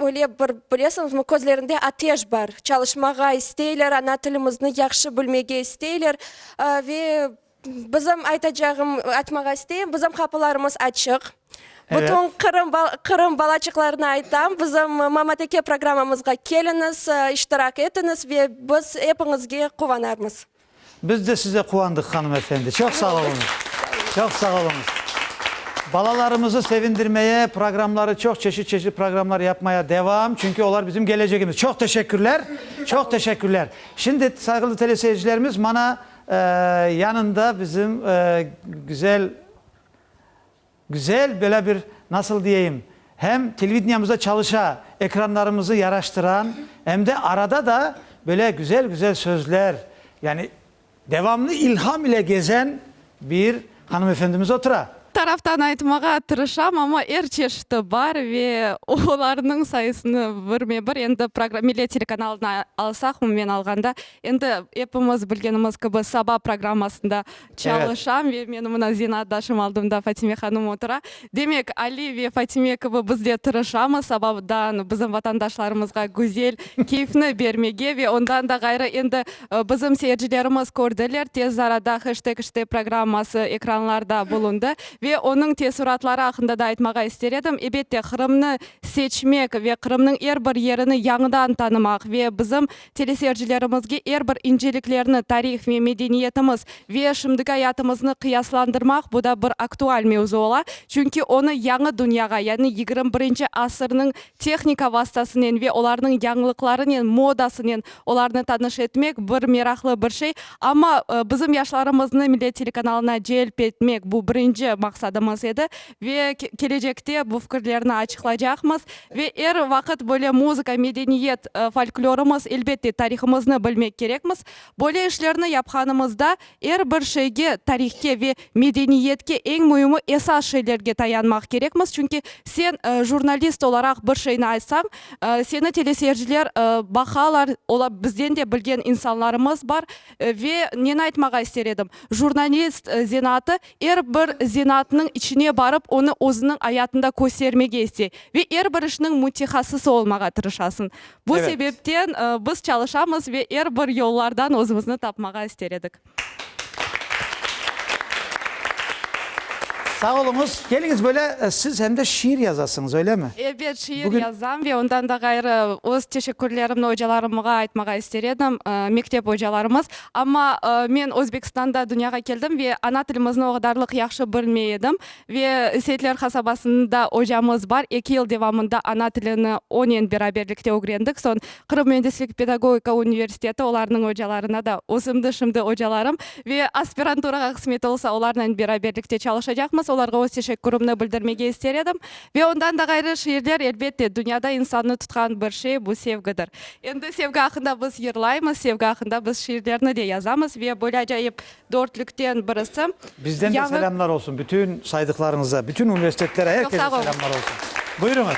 öyle biliyorsunuz mu, gözlerinde ateş var. Çalışmaga isteyler, ana tilimizni yaxşı bilmege isteyler. Ve bizim aytmaga isteyim, bizim kapılarımız açık. Evet. Bütün Kırım balacıklarına aytam. Bizim Mamateke programımızga keliniz, iştirak etiniz ve biz hepinizge kuvanarmız. Biz de size kuvandık hanımefendi. Çok sağ olun. Çok sağ olun. Balalarımızı sevindirmeye, programları çok çeşit programlar yapmaya devam. Çünkü onlar bizim geleceğimiz. Çok teşekkürler. Çok teşekkürler. Şimdi saygılı teleseyircilerimiz, bana yanında bizim güzel böyle bir, nasıl diyeyim, hem televizyonumuzda çalışa, ekranlarımızı yaraştıran, hem de arada da böyle güzel sözler, yani devamlı ilham ile gezen bir hanımefendimiz otura. Taraftan aytmağa tırışam ama çeşidi var ve olarının sayısını bir endi program Millet telekanalına alsak men alganda endi hepimiz bilgenimiz gibi Saba programmasında çalışam ve men mına Zinadaşım aldığımda Fatime Hanım otura. Demek Ali ve Fatime gibi biz de tırışamız Sabadan bizim vatandaşlarımızga güzel keyifni bermege ve ondan da gayrı endi bizim seyircilerimiz gördüler. Tez arada hashtag programması ekranlarda bulundu. Ve onun tesuratları hakkında da aytmağa isterim. Elbette Kırım'ı seçmek ve Kırım'ın her bir yerini yanıdan tanımak ve bizim teleseyircilerimizge her bir inceliklerini, tarih ve medeniyetimiz ve şimdiki hayatımızı kıyaslandırmak bu da bir aktual mevzu ola. Çünkü onu yanı dünyaya, yani 21. asırının teknika vasıtasının ve onların yanılıklarının, modasının onlarını tanış etmek bir meraklı bir şey. Ama bizim yaşlarımızı Millet telekanalına celp etmek bu birinci maksadımız edi ve gelecekte bu fikirlerini açıklayacağımız ve her vakit böyle müzika, medeniyet, folklorumuz, elbette tarihimizni bilmek gerekmiz. Böyle işlerini yapkanımızda her bir şeyge, tarihke ve medeniyetke en mühimi esas şeylerge dayanmak gerekmiz. Çünkü sen jurnalist olarak bir şeyini aytsan, seni teleseyirciler bakalar, bizden de bilgen insanlarımız var ve neni aytmağa isterim. Jurnalist zenatı her bir zenatının içine barıp onu özünün hayatında göstermege iste ve her bir işinin mütehassısı olmağa tırışasın. Bu sebepten biz çalışamız ve her bir yollardan özümüzni tapmağa isteredik. Sağ olunuz. Geliniz böyle siz hem de şiir yazasınız, öyle mi? Evet, şiir yazam ve ondan da gayrı öz teşekkürlerimni hocalarımga aytmağa isterim, mektep hocalarımız. Ama men Özbekistan'da dünyaya keldim ve ana tilimizni o kadarlık yaxşı bilmeydim ve Seyitler kasabasında hocamız var. 2 yıl devamında ana tilini onen beraberlikte öğrendik. Son Kırım Mühendislik Pedagogika Üniversiteti onların hocalarına da osumdu şimdi hocalarım ve aspiranturaga kısmet olsa onlarla beraberlikte çalışacakmız. Olarga öz teşekkürümni bildirmege isterim ve ondan da gayrı şiirler elbette dünyada insanı tutkan bir şey bu sevgidir. Endi sevgi hakkında biz yırlaymiz, sevgi hakkında biz şiirlerini de yazamız ve böyle acayip dörtlükten birisi. Bizden de selamlar olsun bütün saydıklarınıza, bütün üniversitelere, herkese selamlar olsun. Buyurunuz.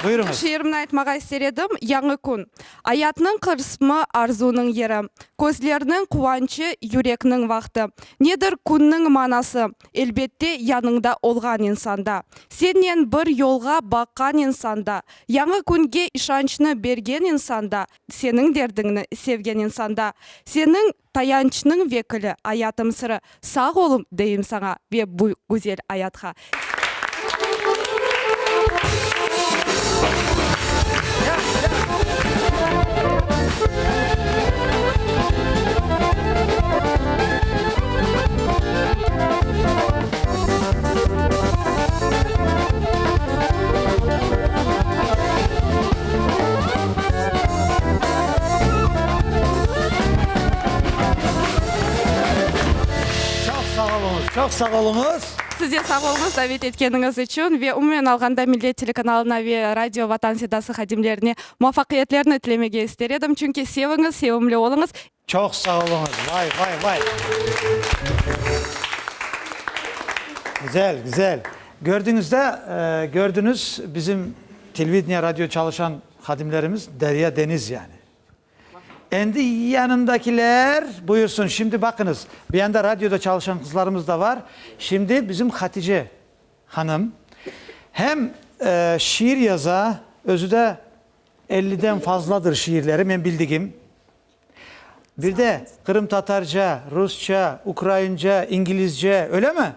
Buyurunuz. Şiirimni aytmağa istedim. Yangi kun. Hayatның kısmı arzuның yeri. Gözlerinin kuvançı yürekning vaqti. Nedir kunning manası? Elbette yanыңda olgan insanda. Senden bir yolga bakkan insanda. Yangi kunge işançını bergen insanda. Senin derdingni sevgen insanda. Senin tayançның vekili hayatım sırı. Sağ olum deyim sana ve bu güzel hayatga. Çok sağ olunuz. Сізде сау болыңыз дәвет еткеніңіз үшін ве umumen алғанда Millet телеканалына ве радио Ватан Седасы хадимлеріне muvaffaqiyatlarını тілемеге істер едім. Çünkü sevіңіз, sevімлі олыңыз. Çok sağ olunuz. Vay vay vay. Güzel güzel. Gördünüz bizim televizyon radyo çalışan hadimlerimiz derya deniz yani. Kendi yanındakiler buyursun. Şimdi bakınız bir yanda radyoda çalışan kızlarımız da var. Şimdi bizim Hatice Hanım hem şiir yaza, özü de 50'den fazladır şiirleri ben bildiğim. Bir de Kırım Tatarca, Rusça, Ukrayince, İngilizce öyle mi?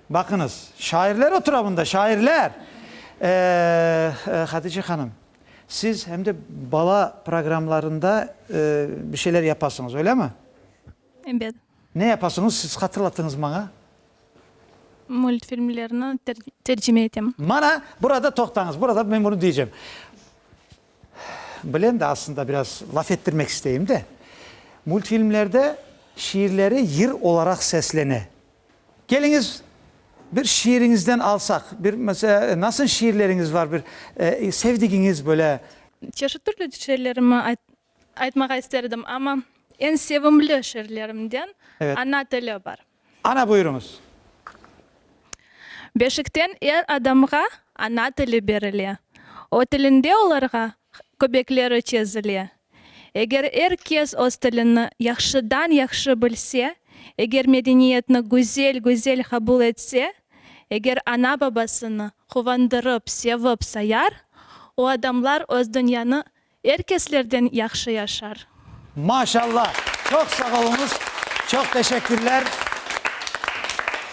Bakınız şairler oturumunda şairler. Hatice Hanım siz hem de bala programlarında bir şeyler yapasınız öyle mi? Evet. Ne yapasınız siz hatırlatınız bana? Multfilmlerini tercüme ettim. Bana burada toktanız. Burada ben bunu diyeceğim. Bilem de aslında biraz laf ettirmek isteyeyim de. Multfilmlerde şiirleri yır olarak seslene. Geliniz bir şiirinizden alsak. Bir mesela nasıl şiirleriniz var? Bir sevdiğiniz böyle. Çeşitli şeylerimi aytmağa isterdim ama en sevimli şiirlerimden Evet. ana tili var. Ana buyurunuz. Beşikten er adamға ana tili berili. O tilinde olarga köpekleri çözili. Eğer herkes o tilini yaxşıdan yaxşı bilse, eğer medeniyetini güzel kabul etse, eğer ana babasını kuvandırıp sevip sayar, o adamlar öz dünyanı herkeslerden yaxşı yaşar. Maşallah. Çok sağ olunuz. Çok teşekkürler.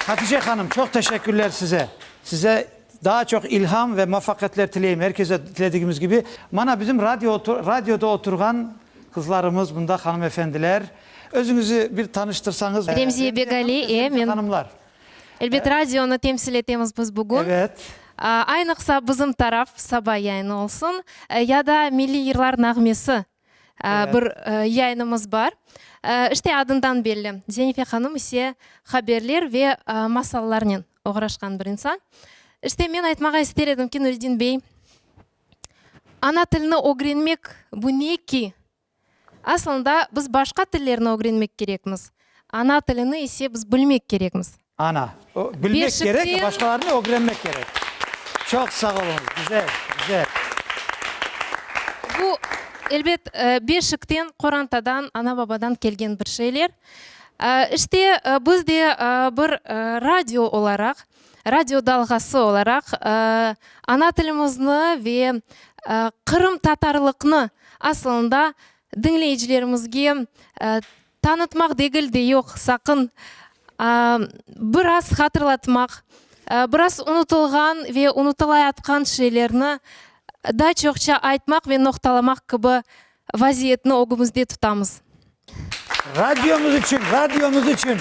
Hatice Hanım çok teşekkürler size. Size daha çok ilham ve muvaffakiyetler dileyim. Herkese dilediğimiz gibi. Bana bizim radyoda oturan kızlarımız, bunda hanımefendiler. Özünüzü bir tanıştırsanız. Remziye Begali, men hanımlar. Elbet radyonu temsil etemiz biz bugün. Evet. Ayniqsa bizim taraf sabah yayını olsun ya da Milli Yırlar Nağmesi bir yayınımız var. İşte adından belli. Zenife Hanım ise haberler ve masalalarla uğraşkan bir insan. İşte men aytmağa ister edim ki Nureddin Bey, ana tilini öğrenmek bu ne ki? Aslında biz başka tillerini öğrenmek gerekmiz. Ana tilini ise biz bilmek gerekmiz. Ana. Bilmek gerek, başkalarını öğrenmek gerek. Çok sağ olun. Güzel, güzel. Bu elbet Beşik'ten, Korantadan, ana babadan gelgen bir şeyler. İşte biz de bir radyo olarak, radyo dalgası olarak ana tilimizni ve Kırım Tatarlıkını aslında dinleyicilerimizge tanıtmak değil de yok, sakın biraz hatırlatmak, biraz unutulgan ve unutulayatkan şeylerini daha çokça aytmak ve noktalamak gibi vaziyetini ogumuzda tutamız. Radyomuz için, radyomuz için.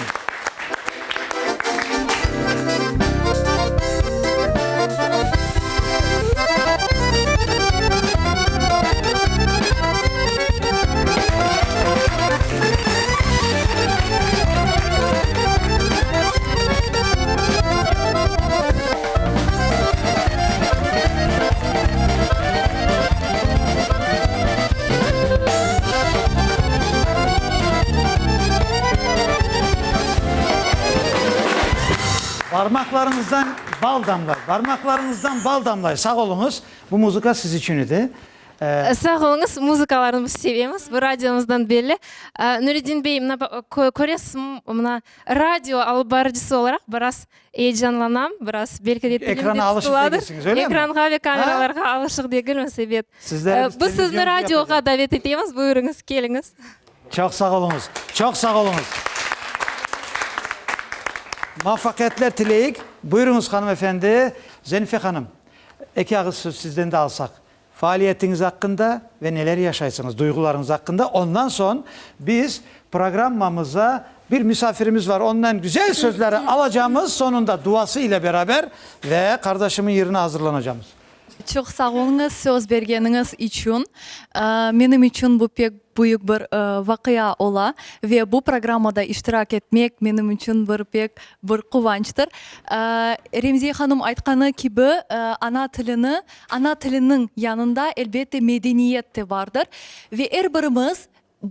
Parmaklarınızdan bal damlar. Parmaklarınızdan bal damlar. Sağ olunuz. Bu müzika siz için idi. Sağ olunuz. Muzikalarını sevemiz. Bu radyomuzdan belli. Nureddin Bey, көресіз, mına radyo albarcısı olarak biraz heyecanlanam. Biraz belki de Ekrana alışık değilsiniz, öyle mi? Ekranға ve kameralarga alışık değilim sebep. Biz sizni radyoga davet etemiz. Buyurunuz, keliniz. Çok sağ olunuz. Çok sağ olunuz. Muvaffakiyetler dileyik. Buyurunuz hanımefendi. Zenife Hanım, iki ağız söz sizden de alsak. Faaliyetiniz hakkında ve neler yaşaysınız, duygularınız hakkında. Ondan sonra biz programımıza bir misafirimiz var. Ondan güzel sözleri alacağımız, sonunda duası ile beraber ve kardeşimin yerine hazırlanacağımız. Çok sağ olunuz söz bergeniniz için. Benim için bu pek büyük bir vakıya ola ve bu programda iştirak etmek benim için pek bir kıvançtır. Remziye Hanım aytkanı gibi ana tilinin yanında elbette medeniyet de vardır ve her birimiz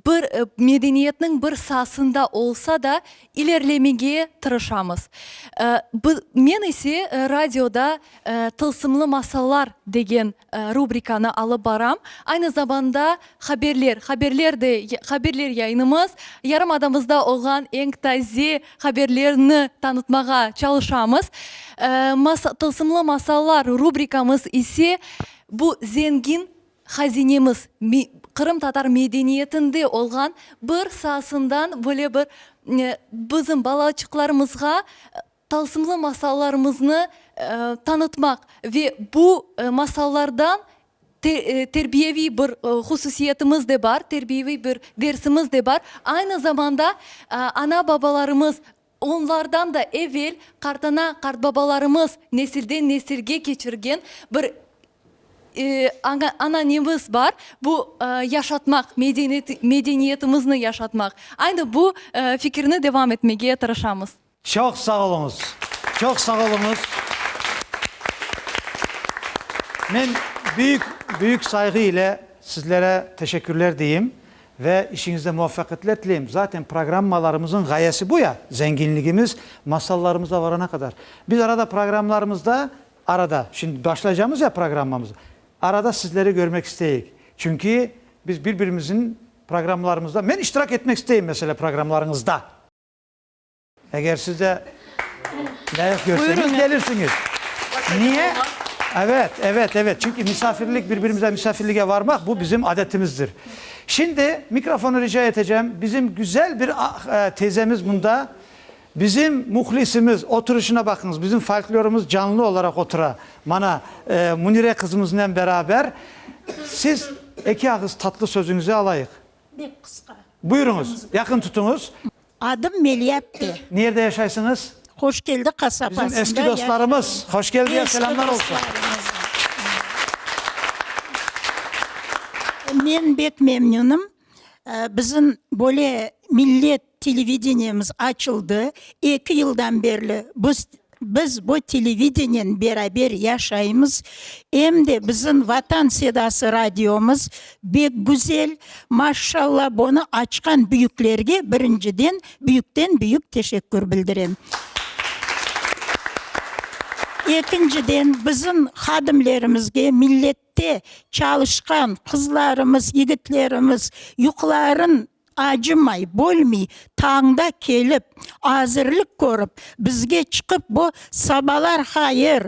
bir medeniyetin bir sahasında olsa da ilerlemeye tırışamız. Men ise radyoda tılsımlı masallar degen rubrikanı alıp baram. Aynı zamanda haberler yayınımız. Yarım adamızda olan en taze haberlerini tanıtmaya çalışamız. Tılsımlı masallar rubrikamız ise bu zengin hazinemiz. Kırım Tatar medeniyetinde olan bir sahasından böyle bir bizim balaçıklarımızga tılsımlı masallarımızı tanıtmak ve bu masallardan terbiyevi bir hususiyetimiz de var, terbiyevi bir dersimiz de var. Aynı zamanda ana babalarımız onlardan da evvel kart babalarımız nesilden nesilge geçirgen bir ananemiz var. Bu yaşatmak, medeniyetimizni yaşatmak. Aynı bu fikrini devam etmeye tırışamız. Çok sağ olunuz. Çok sağ olunuz. Ben büyük saygı ile sizlere teşekkürler diyeyim ve işinizde muvaffakiyetler dileyim. Zaten programmalarımızın gayesi bu ya. Zenginliğimiz masallarımıza varana kadar. Biz arada programlarımızda şimdi başlayacağımız ya programımızı. Arada sizleri görmek isteyik. Çünkü biz birbirimizin programlarımızda, ben iştirak etmek isteyim mesela programlarınızda. Eğer siz de layık görseniz gelirsiniz. Niye? Evet. Çünkü birbirimize misafirliğe varmak bu bizim adetimizdir. Şimdi mikrofonu rica edeceğim. Bizim güzel bir teyzemiz bunda. Bizim muhlisimiz oturuşuna bakınız. Bizim folklorumuz canlı olarak otura. Munire kızımızla beraber. Siz iki ağız tatlı sözünüzü alayık. Bir kıska. Buyurunuz. Yakın tutunuz. Adım Meliyap'tı. Nerede yaşaysınız? Hoş geldi kasabasında. Bizim eski dostlarımız. Hoş geldi. Selamlar olsun. Ben pek memnunum. Bizim böyle millet televizyonumuz açıldı. 2 yıldan beri biz bu televizyonen beraber yaşayımız. Hem de bizim Vatan Sedası radyomuz pek güzel. Maşallah bunu açkan büyüklerge birinciden büyük teşekkür bildireyim. İkinciden bizim hadimlerimizge millette çalışkan kızlarımız, yigitlerimiz yukların acımay, bolmay, tağda kelip, hazırlık korup, bizge çıkıp bu sabahlar hayır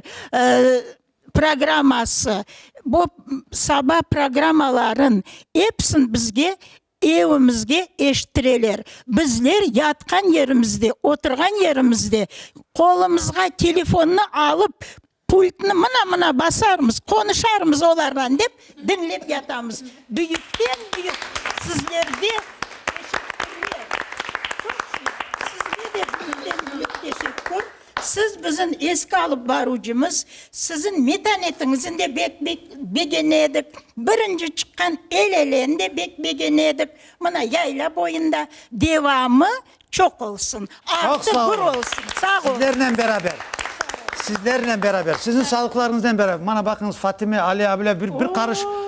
programması, bu sabah programaların hepsini bizge evimizge eştireler. Bizler yatkan yerimizde, oturgan yerimizde kolumuzga telefonunu alıp pultini mına basarmız, konuşarmız olardan dep dinlep yatamız. Büyükten büyük sizlerde teşekkürler. Sizge de büyük teşekkür. Siz bizim eski alıp barucumuz, sizin metanetinizin de begenedik. Birinci çıkan el elinde begenedik. Buna yayla boyunda devamı çok olsun. Artı bir olsun. Sağ olun. Sizlerle beraber, sizin sağlıklarınızdan beraber. Bana bakınız Fatime, Ali abiler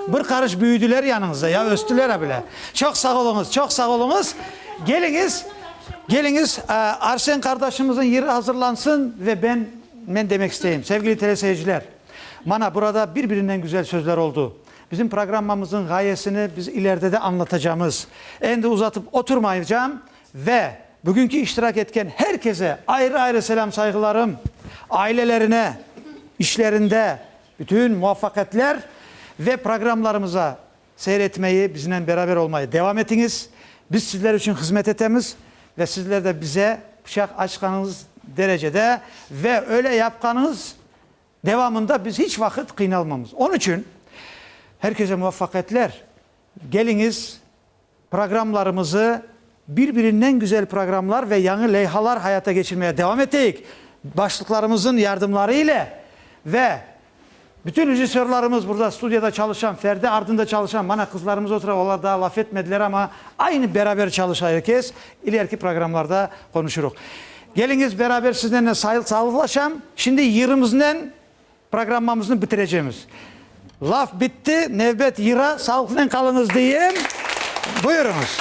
bir karış büyüdüler yanınızda ya, östüler abiler. Çok sağ olunuz. Geliniz Arsen kardeşimizin yeri hazırlansın ve ben demek isteyeyim. Sevgili teleseyirciler, bana burada birbirinden güzel sözler oldu. Bizim programımızın gayesini biz ileride de anlatacağımız. En de uzatıp oturmayacağım ve bugünkü iştirak etken herkese ayrı selam saygılarım. Ailelerine, işlerinde bütün muvaffakiyetler ve programlarımıza seyretmeyi, bizimle beraber olmayı devam etiniz. Biz sizler için hizmet etemiz ve sizler de bize bıçak açkanız derecede ve öyle yapkanız devamında biz hiç vakit kıynalmamız. Onun için herkese muvaffakiyetler. Geliniz programlarımızı birbirinden güzel programlar ve yeni leyhalar hayata geçirmeye devam edeyik. Başlıklarımızın yardımları ile ve Bütün rejisörlerimiz burada stüdyoda çalışan, Ferdi ardında çalışan bana kızlarımız oturup onlar daha laf etmediler ama aynı beraber çalışan herkes ileriki programlarda konuşuruz. Geliniz beraber sizlerle sağlıklaşam. Şimdi yığırımızdan programımızı bitireceğimiz. Laf bitti, nevbet yıra, sağlıkla kalınız diyeyim. Buyurunuz.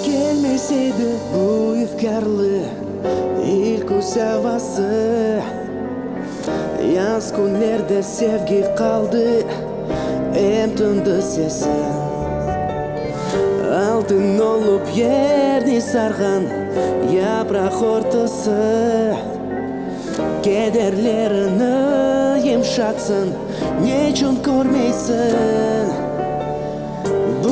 Gelmeseydi bu ifkarlı ilk havası, yaz günlerde sevgi kaldı, hem tındı sesi. Altın olup yerini sargan yaprak ortası, kederlerini yumşatsın, niçin görmeysin? Bu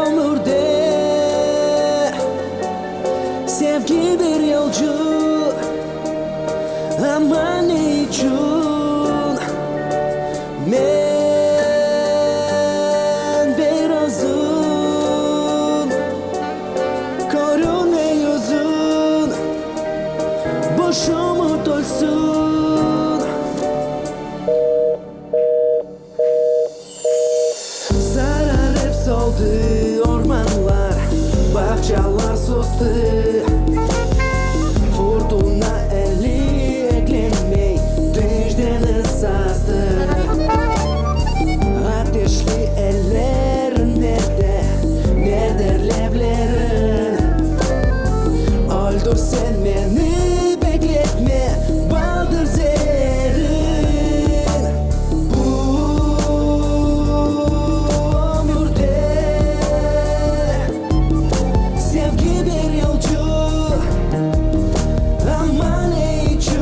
ömürde sevgi bir yolcu, ama ne için? Ben biraz uzun, korunma yüzün, boş umut olsun. Sararıp soldu ormanlar, bahçeler sustu. Fırtına eli eklenmey, düjden ısastı. Ateşli ellerin nerede, nerede leblerin? Öldür sen beni, bekletme, baldır zerin. Bu ömürde sevgi bir yolcu, ama ne için?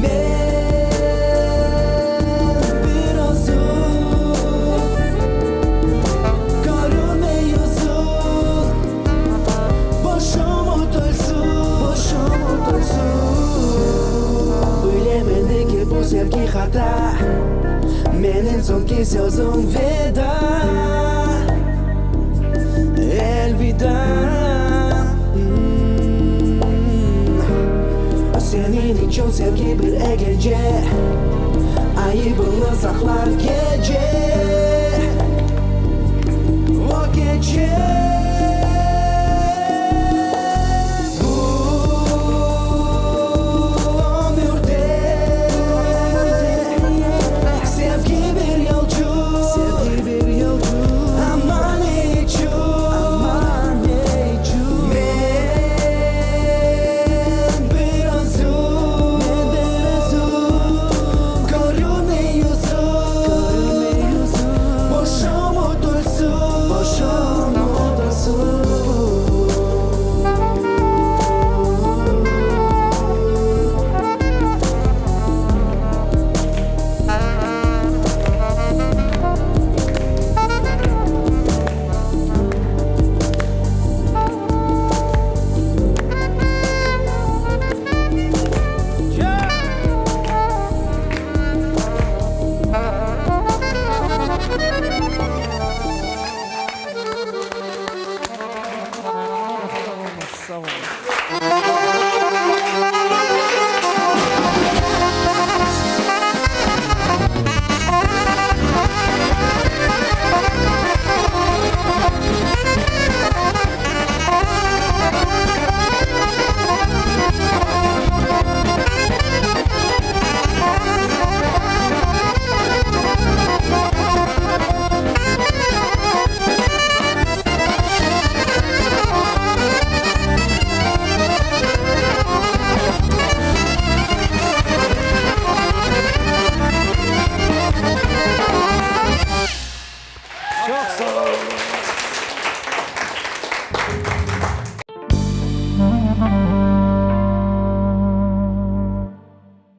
Ben biraz uzun, korunma yüzün, boş umut olsun, boş umut olsun. Bilemedim ki bu sevgi hata, benim sonki sözüm veda. Elveda. Senin için sevgi bir eğlence, ayıbını saklar gece. O gece bu ömürde sevgi bir yolcu, sevgi bir yolcu. Ama ne için? Ama ne için? Ben biraz uzun, korunma yüzün, boş umut olsun, boş umut olsun. Sağ olun.